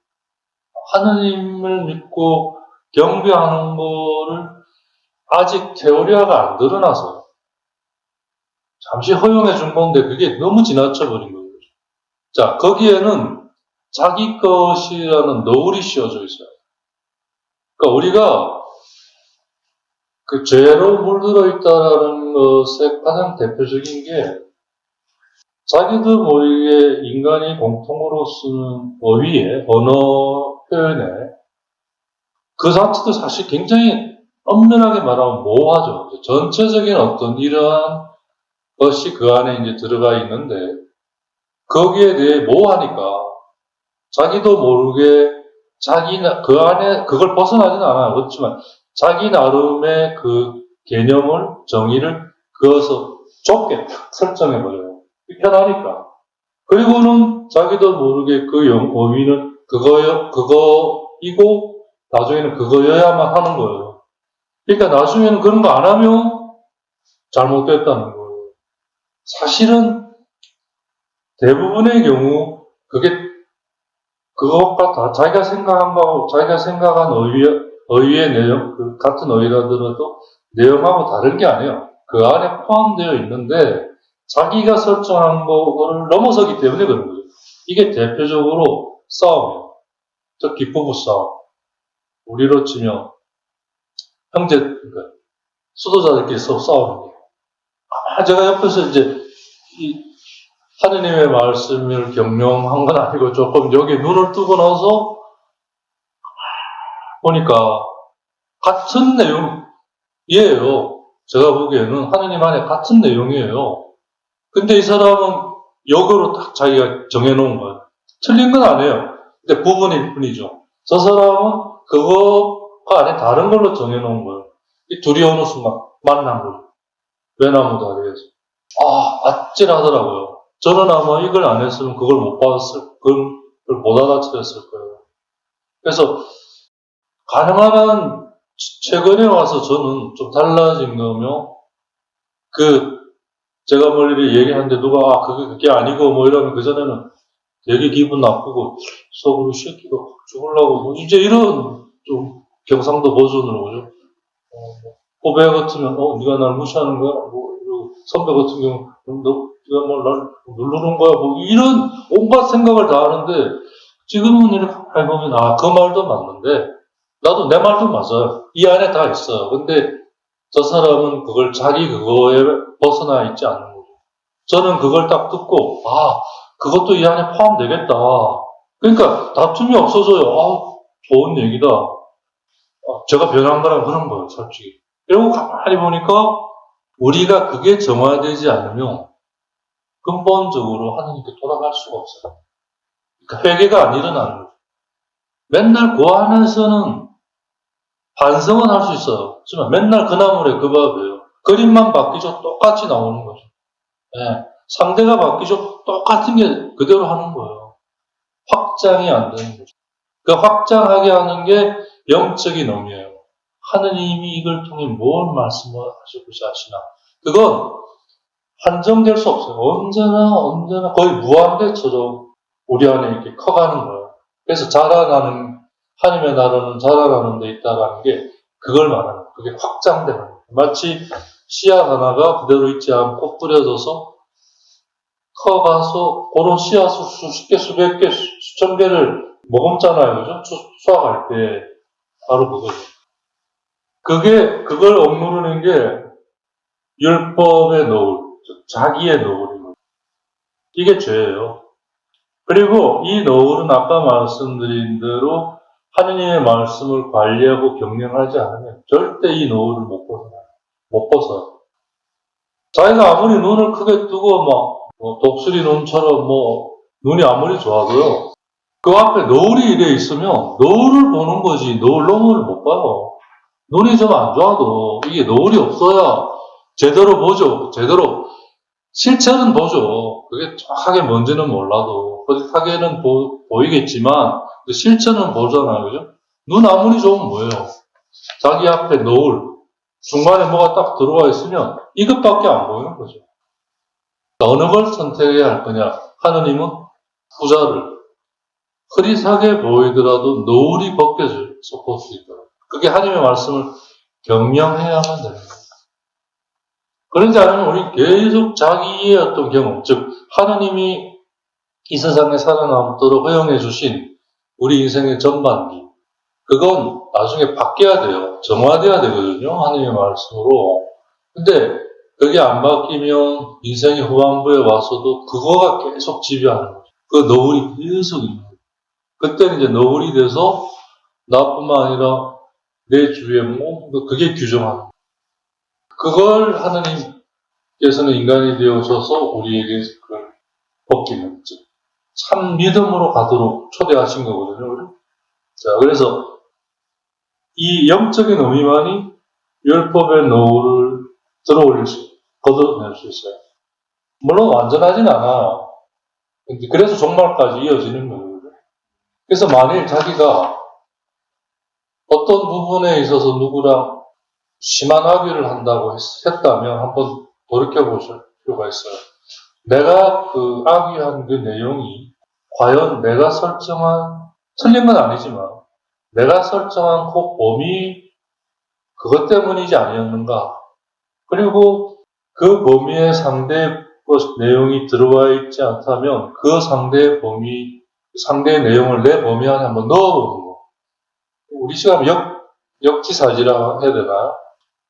하느님을 믿고 경배하는 거를 아직 테오리아가 안 드러나서 잠시 허용해 준 건데 그게 너무 지나쳐 버린 거예요. 자, 거기에는 자기 것이라는 너울이 씌워져 있어요. 그러니까 우리가 그 죄로 물들어 있다라는 것의 가장 대표적인 게 자기도 모르게 인간이 공통으로 쓰는 어휘에, 언어 표현에 그 자체도 사실 굉장히 엄연하게 말하면 모호하죠. 전체적인 어떤 이러한 것이 그 안에 이제 들어가 있는데 거기에 대해 모호하니까 자기도 모르게 그 안에 그걸 벗어나지는 않아요. 그렇지만 자기 나름의 그 개념을 정의를 그어서 좁게 설정해버려요. 편하니까. 그리고는 자기도 모르게 그 어휘는 그거이고 나중에는 그거여야만 하는 거예요. 그러니까 나중에는 그런 거 안 하면 잘못됐다는 거예요. 사실은 대부분의 경우 그것과 다 자기가 생각한 거하고 자기가 생각한 어휘의 내용, 같은 어휘라 들어도 내용하고 다른 게 아니에요. 그 안에 포함되어 있는데 자기가 설정한 거를 넘어서기 때문에 그런 거죠. 이게 대표적으로 싸움이에요. 특히 부부 싸움. 우리로 치면 형제, 그러니까 수도자들끼리 싸우는 거예요. 제가 옆에서 이제 하느님의 말씀을 경영한 건 아니고 조금 여기 눈을 뜨고 나서 보니까 같은 내용이에요. 제가 보기에는 하느님 안에 같은 내용이에요. 근데 이 사람은 역으로 딱 자기가 정해놓은 거예요. 틀린 건 아니에요. 근데 부분일 뿐이죠. 저 사람은 그거 안에 다른 걸로 정해놓은 거예요. 이 둘이 어느 순간 만난 거죠. 외나무 다리에서. 아찔하더라고요. 저는 아마 이걸 안 했으면 그걸 못 그걸 못 알아차렸을 거예요. 그래서 가능한 한 최근에 와서 저는 좀 달라진 거며 제가 뭐 이렇게 얘기하는데 누가, 그게 아니고 뭐 이러면 그전에는 되게 기분 나쁘고, 속으로 새끼가 확 죽으려고, 뭐 이제 이런 좀 경상도 버전으로, 그죠? 후배 같으면, 네가 날 무시하는 거야? 뭐, 이러고 선배 같은 경우, 네가 뭐 날 누르는 거야? 뭐, 이런 온갖 생각을 다 하는데, 지금은 이렇게 해보면, 그 말도 맞는데, 나도 내 말도 맞아요. 이 안에 다 있어요. 근데 저 사람은 그걸 자기 그거에 벗어나 있지 않는 거죠. 저는 그걸 딱 듣고, 그것도 이 안에 포함되겠다. 그러니까 다툼이 없어져요. 좋은 얘기다. 제가 변한 거랑 그런 거예요, 솔직히. 그리고 가만히 보니까 우리가 그게 정화되지 않으면 근본적으로 하나님께 돌아갈 수가 없어요. 그러니까 회개가 안 일어나는 거죠. 맨날 그 안에서는 반성은 할 수 있어요. 하지만 맨날 그 나물에 그 밥이에요. 그림만 바뀌죠. 똑같이 나오는 거죠. 예. 상대가 바뀌죠. 똑같은 게 그대로 하는 거예요. 확장이 안 되는 거죠. 그 확장하게 하는 게 영적인 의미예요. 하느님이 이걸 통해 뭘 말씀을 하시고자 하시나. 그건 한정될 수 없어요. 언제나 거의 무한대처럼 우리 안에 이렇게 커가는 거예요. 그래서 자라나는, 하나님의 나라는 자라나는 데 있다라는 게 그걸 말하는 거예요. 그게 확장되는 거예요. 마치 씨앗 하나가 그대로 있지 않고 뿌려져서 커가서 그런 씨앗을 수십 개, 수백 개, 수천 개를 먹었잖아요. 그죠? 수확할 때. 바로 그거죠. 그걸 억누르는 게 율법의 노울, 자기의 노울입니다. 이게 죄예요. 그리고 이 노울은 아까 말씀드린 대로 하느님의 말씀을 관리하고 경영하지 않으면 절대 이 노울을 못 벗어나요. 못 벗어요. 자기가 아무리 눈을 크게 뜨고 독수리 눈처럼 눈이 아무리 좋아도요. 그 앞에 노을이 이래 있으면 노을을 보는 거지 노을 너머를 못 봐요. 눈이 좀 안 좋아도 이게 노을이 없어야 제대로 보죠. 제대로 실체는 보죠. 그게 정확하게 뭔지는 몰라도 뿌듯하게는 보이겠지만 실체는 보잖아요. 그죠? 눈 아무리 좋으면 뭐예요? 자기 앞에 노을 중간에 뭐가 딱 들어와 있으면 이것밖에 안 보이는 거죠. 어느 걸 선택해야 할 거냐? 하느님은 후자를 흐릿하게 보이더라도 노을이 벗겨져서 볼 수 있도록 그게 하나님의 말씀을 경영해야만 됩니다. 그러지 않으면 우리 계속 자기의 어떤 경험, 즉 하나님이 이 세상에 살아남도록 허용해 주신 우리 인생의 전반기 그건 나중에 바뀌어야 돼요. 정화돼야 되거든요. 하나님의 말씀으로. 근데 그게 안 바뀌면 인생의 후반부에 와서도 그거가 계속 지배하는 거죠. 그 노을이 계속 있는 거죠. 그때는 이제 노을이 돼서 나뿐만 아니라 내 주위에 그게 규정하는 거예요. 그걸 하나님께서는 인간이 되어셔서 우리에게 그걸 벗기는 거죠. 참 믿음으로 가도록 초대하신 거거든요. 자, 그래서 이 영적인 의미만이 율법의 노를 걷어낼 수 있어요. 물론 완전하진 않아요. 그래서 종말까지 이어지는 거예요. 그래서 만일 자기가 어떤 부분에 있어서 누구랑 심한 악유를 한다고 했다면 한번 돌이켜보실 필요가 있어요. 내가 그 악유한 그 내용이 과연 내가 설정한, 틀린 건 아니지만 내가 설정한 그 범위 그것 때문이지 아니었는가. 그리고 그 범위에 상대의 내용이 들어와 있지 않다면 그 상대의 상대의 내용을 내 범위 안에 한번 넣어보는 거. 우리 시간 역지사지라 해야 되나요?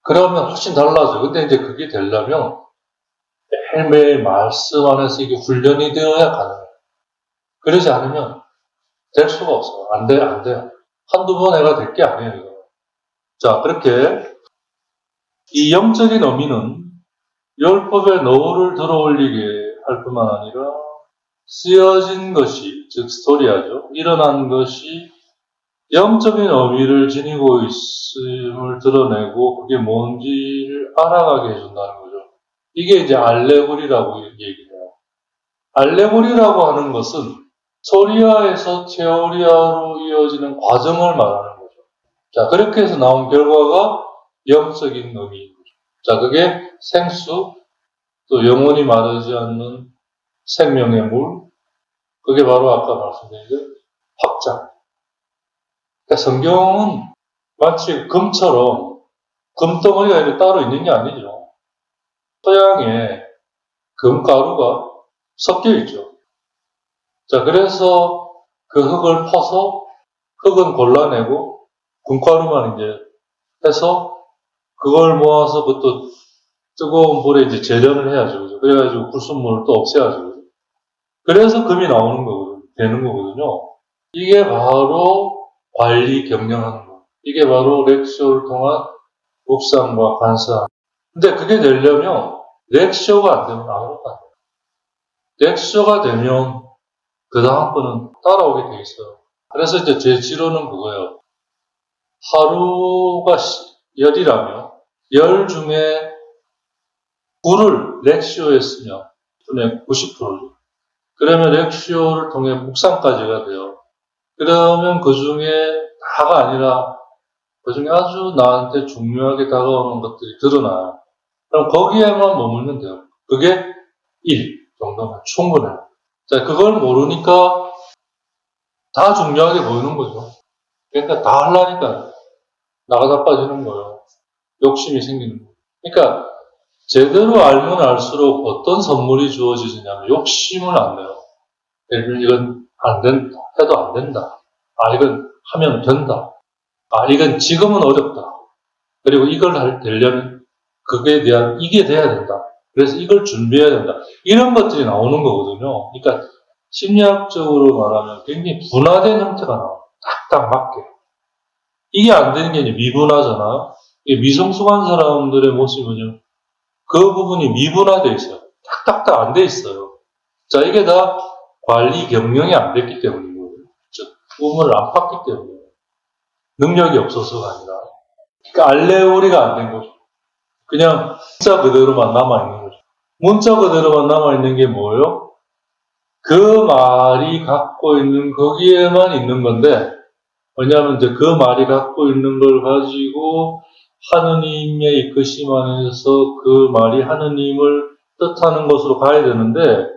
그러면 훨씬 달라져요. 근데 이제 그게 되려면 매일매일 말씀 안에서 이게 훈련이 되어야 가능해요. 그러지 않으면 될 수가 없어요. 안 돼요. 한두 번 해가 될 게 아니에요, 이거. 자, 그렇게 이 영적인 의미는 율법의 노를 들어올리게 할 뿐만 아니라 쓰여진 것이, 즉 스토리아죠. 일어난 것이 영적인 의미를 지니고 있음을 드러내고 그게 뭔지를 알아가게 해준다는 거죠. 이게 이제 알레고리라고 얘기해요. 알레고리라고 하는 것은 소리아에서 테오리아로 이어지는 과정을 말하는 거죠. 자, 그렇게 해서 나온 결과가 영적인 의미인 거죠. 자, 그게 생수, 또 영원히 마르지 않는 생명의 물, 그게 바로 아까 말씀드린 그 확장. 그러니까 성경은 마치 금처럼 금덩어리가 이렇게 따로 있는 게 아니죠. 서양에 금가루가 섞여 있죠. 자, 그래서 그 흙을 퍼서 흙은 골라내고 금가루만 이제 해서 그걸 모아서 그것도 뜨거운 불에 이제 재련을 해야죠. 그죠? 그래가지고 불순물을 또 없애야죠. 그죠? 그래서 금이 나오는 거거든요. 되는 거거든요. 이게 바로 관리 경영하는 거. 이게 바로 렉쇼를 통한 묵상과 관사. 근데 그게 되려면 렉쇼가 안 되면 아무것도 안 돼요. 렉쇼가 되면 그 다음 거는 따라오게 돼 있어요. 그래서 이제 제 지론은 그거예요. 하루가 열이라면 열 중에 9를 렉쇼에 쓰면 90%를. 그러면 렉쇼를 통해 묵상까지가 돼요. 그러면 그 중에 다가 아니라 그 중에 아주 나한테 중요하게 다가오는 것들이 드러나요. 그럼 거기에만 머물면 돼요. 그게 1 정도면 충분해요. 자, 그걸 모르니까 다 중요하게 보이는 거죠. 그러니까 다 하려니까 나가 자빠지는 거예요. 욕심이 생기는 거예요. 그러니까 제대로 알면 알수록 어떤 선물이 주어지냐면 욕심을 안 내요. 예를 들면 이건 안 된다. 해도 안 된다. 아, 이건 하면 된다. 아, 이건 지금은 어렵다. 그리고 이걸 되려면 그게 대한 이게 돼야 된다. 그래서 이걸 준비해야 된다. 이런 것들이 나오는 거거든요. 그러니까 심리학적으로 말하면 굉장히 분화된 형태가 나와요. 딱딱 맞게. 이게 안 되는 게 이제 미분화잖아요. 이게 미성숙한 사람들의 모습은요. 그 부분이 미분화되어 있어요. 딱딱딱 안 돼 있어요. 자, 이게 다 관리 경영이 안 됐기 때문인 거예요. 즉, 꿈을 안 팠기 때문에. 능력이 없어서가 아니라. 그러니까 알레오리가 안 된 거죠. 그냥 문자 그대로만 남아있는 거죠. 문자 그대로만 남아있는 게 뭐예요? 그 말이 갖고 있는 거기에만 있는 건데, 왜냐하면 이제 그 말이 갖고 있는 걸 가지고 하느님의 이끄심 안에서 그 말이 하느님을 뜻하는 것으로 가야 되는데,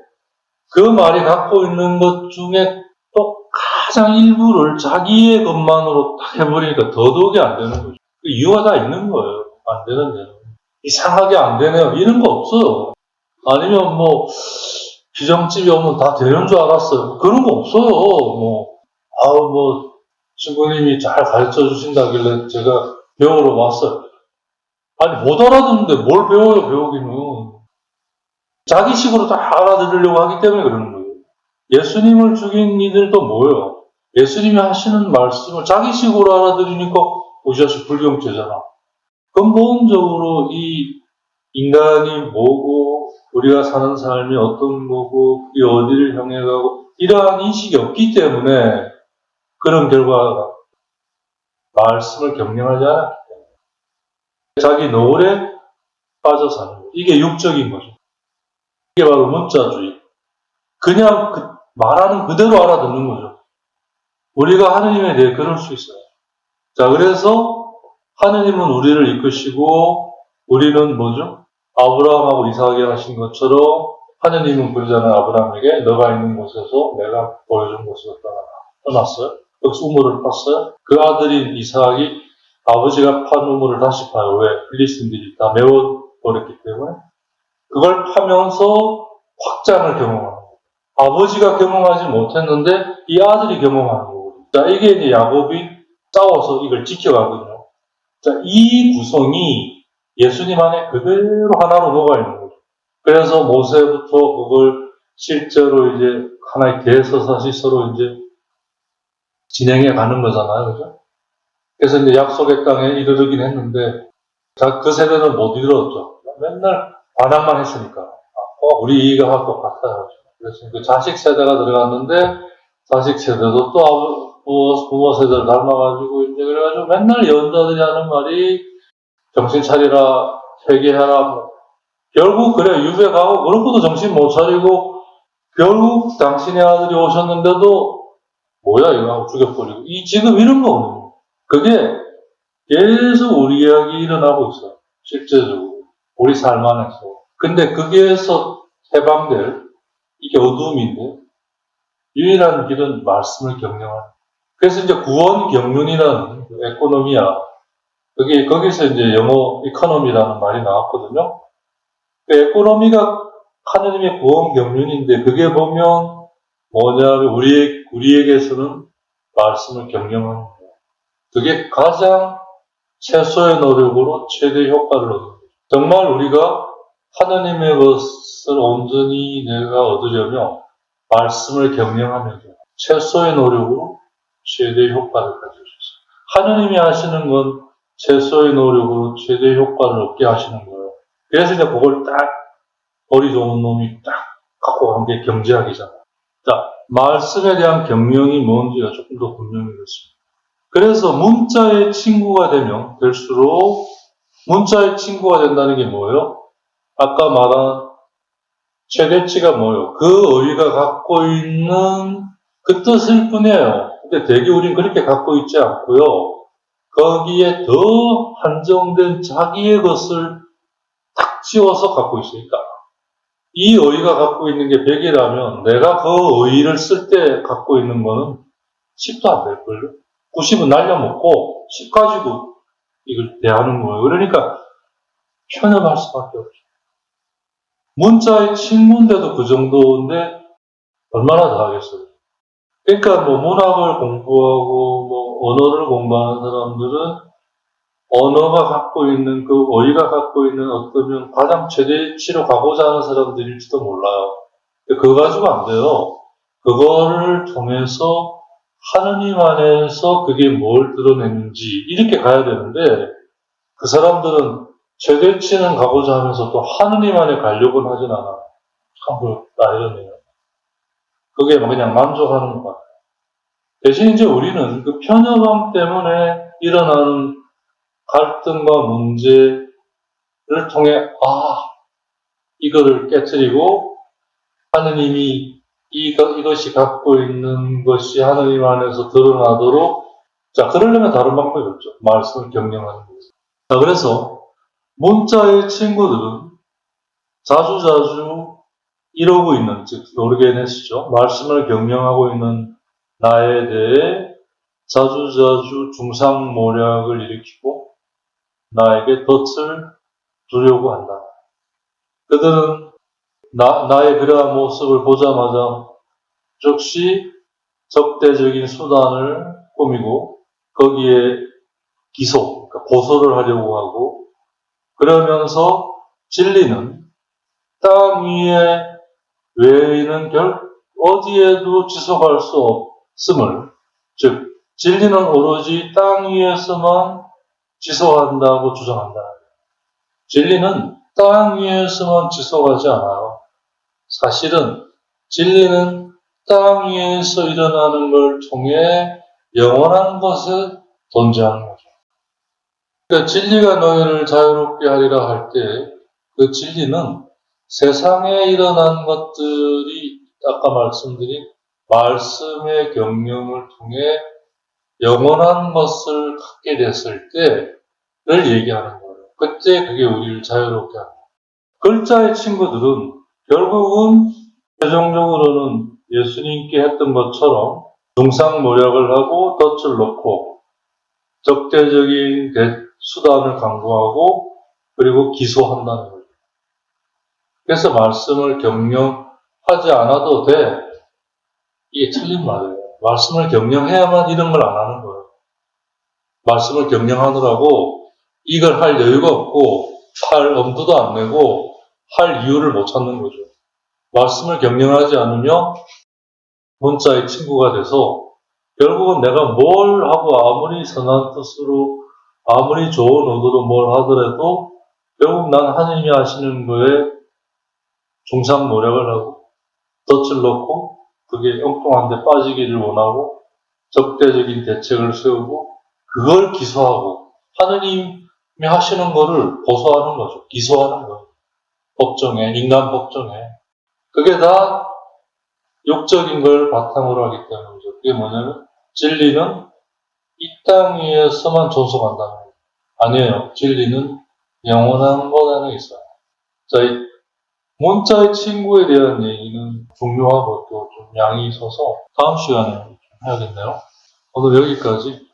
그 말이 갖고 있는 것 중에 또 가장 일부를 자기의 것만으로 딱 해버리니까 더더욱이 안 되는 거죠. 그 이유가 다 있는 거예요. 안 되는 데는. 이상하게 안 되네요. 이런 거 없어요. 아니면 뭐, 기정집이 오면 다 되는 줄 알았어요. 그런 거 없어요. 친구님이 잘 가르쳐 주신다길래 제가 배우러 왔어요. 아니, 못 알아듣는데 뭘 배워요, 배우기는. 자기식으로 다 알아들으려고 하기 때문에 그러는 거예요. 예수님을 죽인 이들도 뭐예요? 예수님이 하시는 말씀을 자기식으로 알아들으니까 오셔서 불경죄잖아. 근본적으로 이 인간이 뭐고 우리가 사는 삶이 어떤 거고 그게 어디를 향해 가고 이러한 인식이 없기 때문에 그런 결과가 말씀을 경영하지 않았기 때문에 자기 노을에 빠져 사는 거예요. 이게 육적인 거죠. 이게 바로 문자주의. 그냥 말하는 그대로 알아듣는 거죠. 우리가 하느님에 대해 그럴 수 있어요. 자, 그래서 하느님은 우리를 이끄시고 우리는 뭐죠? 아브라함하고 이삭에게 하신 것처럼 하느님은 그러잖아요. 아브라함에게 너가 있는 곳에서 내가 보여준 곳으로 떠났어요. 여기서 우물을 팠어요. 그 아들인 이삭이 아버지가 판 우물을 다시 파요. 왜? 필리스틴들이 다 메워버렸기 때문에. 그걸 파면서 확장을 경험하는 거예요. 아버지가 경험하지 못했는데 이 아들이 경험하는 거거든요. 자, 이게 이제 야곱이 싸워서 이걸 지켜가거든요. 자, 이 구성이 예수님 안에 그대로 하나로 녹아있는 거죠. 그래서 모세부터 그걸 실제로 이제 하나의 대서사시서로 이제 진행해 가는 거잖아요. 그죠? 그래서 이제 약속의 땅에 이르르긴 했는데, 그 세대는 못 이르렀죠. 맨날 반항만 했으니까. 우리가 할 것 같아요. 그래서 그 자식 세대가 들어갔는데, 자식 세대도 또 부모 세대를 닮아가지고, 이제 그래가지고 맨날 예언자들이 하는 말이 정신 차리라, 회개하라, 결국 그래, 유배 가고, 그런 것도 정신 못 차리고, 결국 당신의 아들이 오셨는데도, 뭐야, 이거 하고 죽여버리고. 지금 이런 거거든요. 그게 계속 우리 이야기 일어나고 있어요. 실제적으로. 우리 삶 안에서. 근데 거기에서 해방될, 이게 어둠인데, 유일한 길은 말씀을 경영하는. 그래서 이제 구원 경륜이라는 에코노미야. 거기서 이제 영어 이코노미라는 말이 나왔거든요. 그 에코노미가 하느님의 구원 경륜인데, 그게 보면 뭐냐면, 우리에게서는 말씀을 경영하는 거예요. 그게 가장 최소의 노력으로 최대 효과를 얻는 거예요. 정말 우리가 하나님의 것을 온전히 내가 얻으려면 말씀을 경영하면서 최소의 노력으로 최대의 효과를 가질 수 있어요. 하나님이 하시는 건 최소의 노력으로 최대의 효과를 얻게 하시는 거예요. 그래서 이제 그걸 딱 머리 좋은 놈이 딱 갖고 간 게 경제학이잖아요. 자, 말씀에 대한 경영이 뭔지가 조금 더 분명해졌습니다. 그래서 문자의 친구가 되면 될수록 문자의 친구가 된다는 게 뭐예요? 아까 말한 최대치가 뭐예요? 그 어휘가 갖고 있는 그 뜻일 뿐이에요. 근데 대개 우린 그렇게 갖고 있지 않고요. 거기에 더 한정된 자기의 것을 탁 지워서 갖고 있으니까. 이 어휘가 갖고 있는 게 100이라면 내가 그 어휘를 쓸 때 갖고 있는 거는 10도 안 될걸요? 90은 날려먹고 10 가지고 이걸 대하는 거예요. 그러니까 편협할 수밖에 없죠. 문자의 친구인데도 그 정도인데 얼마나 더 하겠어요. 그러니까 뭐 문학을 공부하고 뭐 언어를 공부하는 사람들은 언어가 갖고 있는 그 어휘가 갖고 있는 어떤 가장 최대치로 가고자 하는 사람들일지도 몰라요. 그거 가지고 안 돼요. 그거를 통해서 하느님 안에서 그게 뭘 드러내는지 이렇게 가야 되는데 그 사람들은 최대치는 가고자 하면서 또 하느님 안에 가려고는 하진 않아. 참 나이러네요. 그게 그냥 만족하는 것 같아요. 대신 이제 우리는 그 편협함 때문에 일어나는 갈등과 문제를 통해 이거를 깨트리고 하느님이 이것이 갖고 있는 것이 하느님 안에서 드러나도록 자, 그러려면 다른 방법이 없죠. 말씀을 경영하는 거죠. 자, 그래서 문자의 친구들은 자주자주 이러고 있는, 즉, 오르게네스죠. 말씀을 경영하고 있는 나에 대해 자주자주 중상모략을 일으키고 나에게 덫을 두려고 한다. 그들은 나의 그러한 모습을 보자마자 즉시 적대적인 수단을 꾸미고 거기에 기소, 그러니까 고소를 하려고 하고 그러면서 진리는 땅 위에 외에는 어디에도 지속할 수 없음을, 즉 진리는 오로지 땅 위에서만 지속한다고 주장한다. 진리는 땅 위에서만 지속하지 않아요. 사실은 진리는 땅 위에서 일어나는 걸 통해 영원한 것에 존재하는 거죠. 그러니까 진리가 너희를 자유롭게 하리라 할 때 그 진리는 세상에 일어난 것들이 아까 말씀드린 말씀의 경영을 통해 영원한 것을 갖게 됐을 때를 얘기하는 거예요. 그때 그게 우리를 자유롭게 합니다. 글자의 친구들은 결국은 최종적으로는 예수님께 했던 것처럼 중상모략을 하고 덫을 놓고 적대적인 수단을 강구하고 그리고 기소한다는 거죠. 그래서 말씀을 경영하지 않아도 돼. 이게 틀린 말이에요. 말씀을 경영해야만 이런 걸 안 하는 거예요. 말씀을 경영하느라고 이걸 할 여유가 없고 할 엄두도 안 내고 할 이유를 못 찾는 거죠. 말씀을 경영하지 않으면 문자의 친구가 돼서 결국은 내가 뭘 하고 아무리 선한 뜻으로 아무리 좋은 의도로 뭘 하더라도 결국 난 하나님이 하시는 거에 중상 노력을 하고 덫을 놓고 그게 엉뚱한 데 빠지기를 원하고 적대적인 대책을 세우고 그걸 기소하고 하느님이 하시는 거를 고소하는 거죠. 기소하는 거예요. 법정에, 인간 법정에. 그게 다 육적인 걸 바탕으로 하기 때문이죠. 그게 뭐냐면 진리는 이 땅 위에서만 존속한다는 거예요. 아니에요. 진리는 영원한 곳 안에 있어요. 자, 이 문자의 친구에 대한 얘기는 중요하고 또 좀 양이 있어서 다음 시간에 좀 해야겠네요. 오늘 여기까지.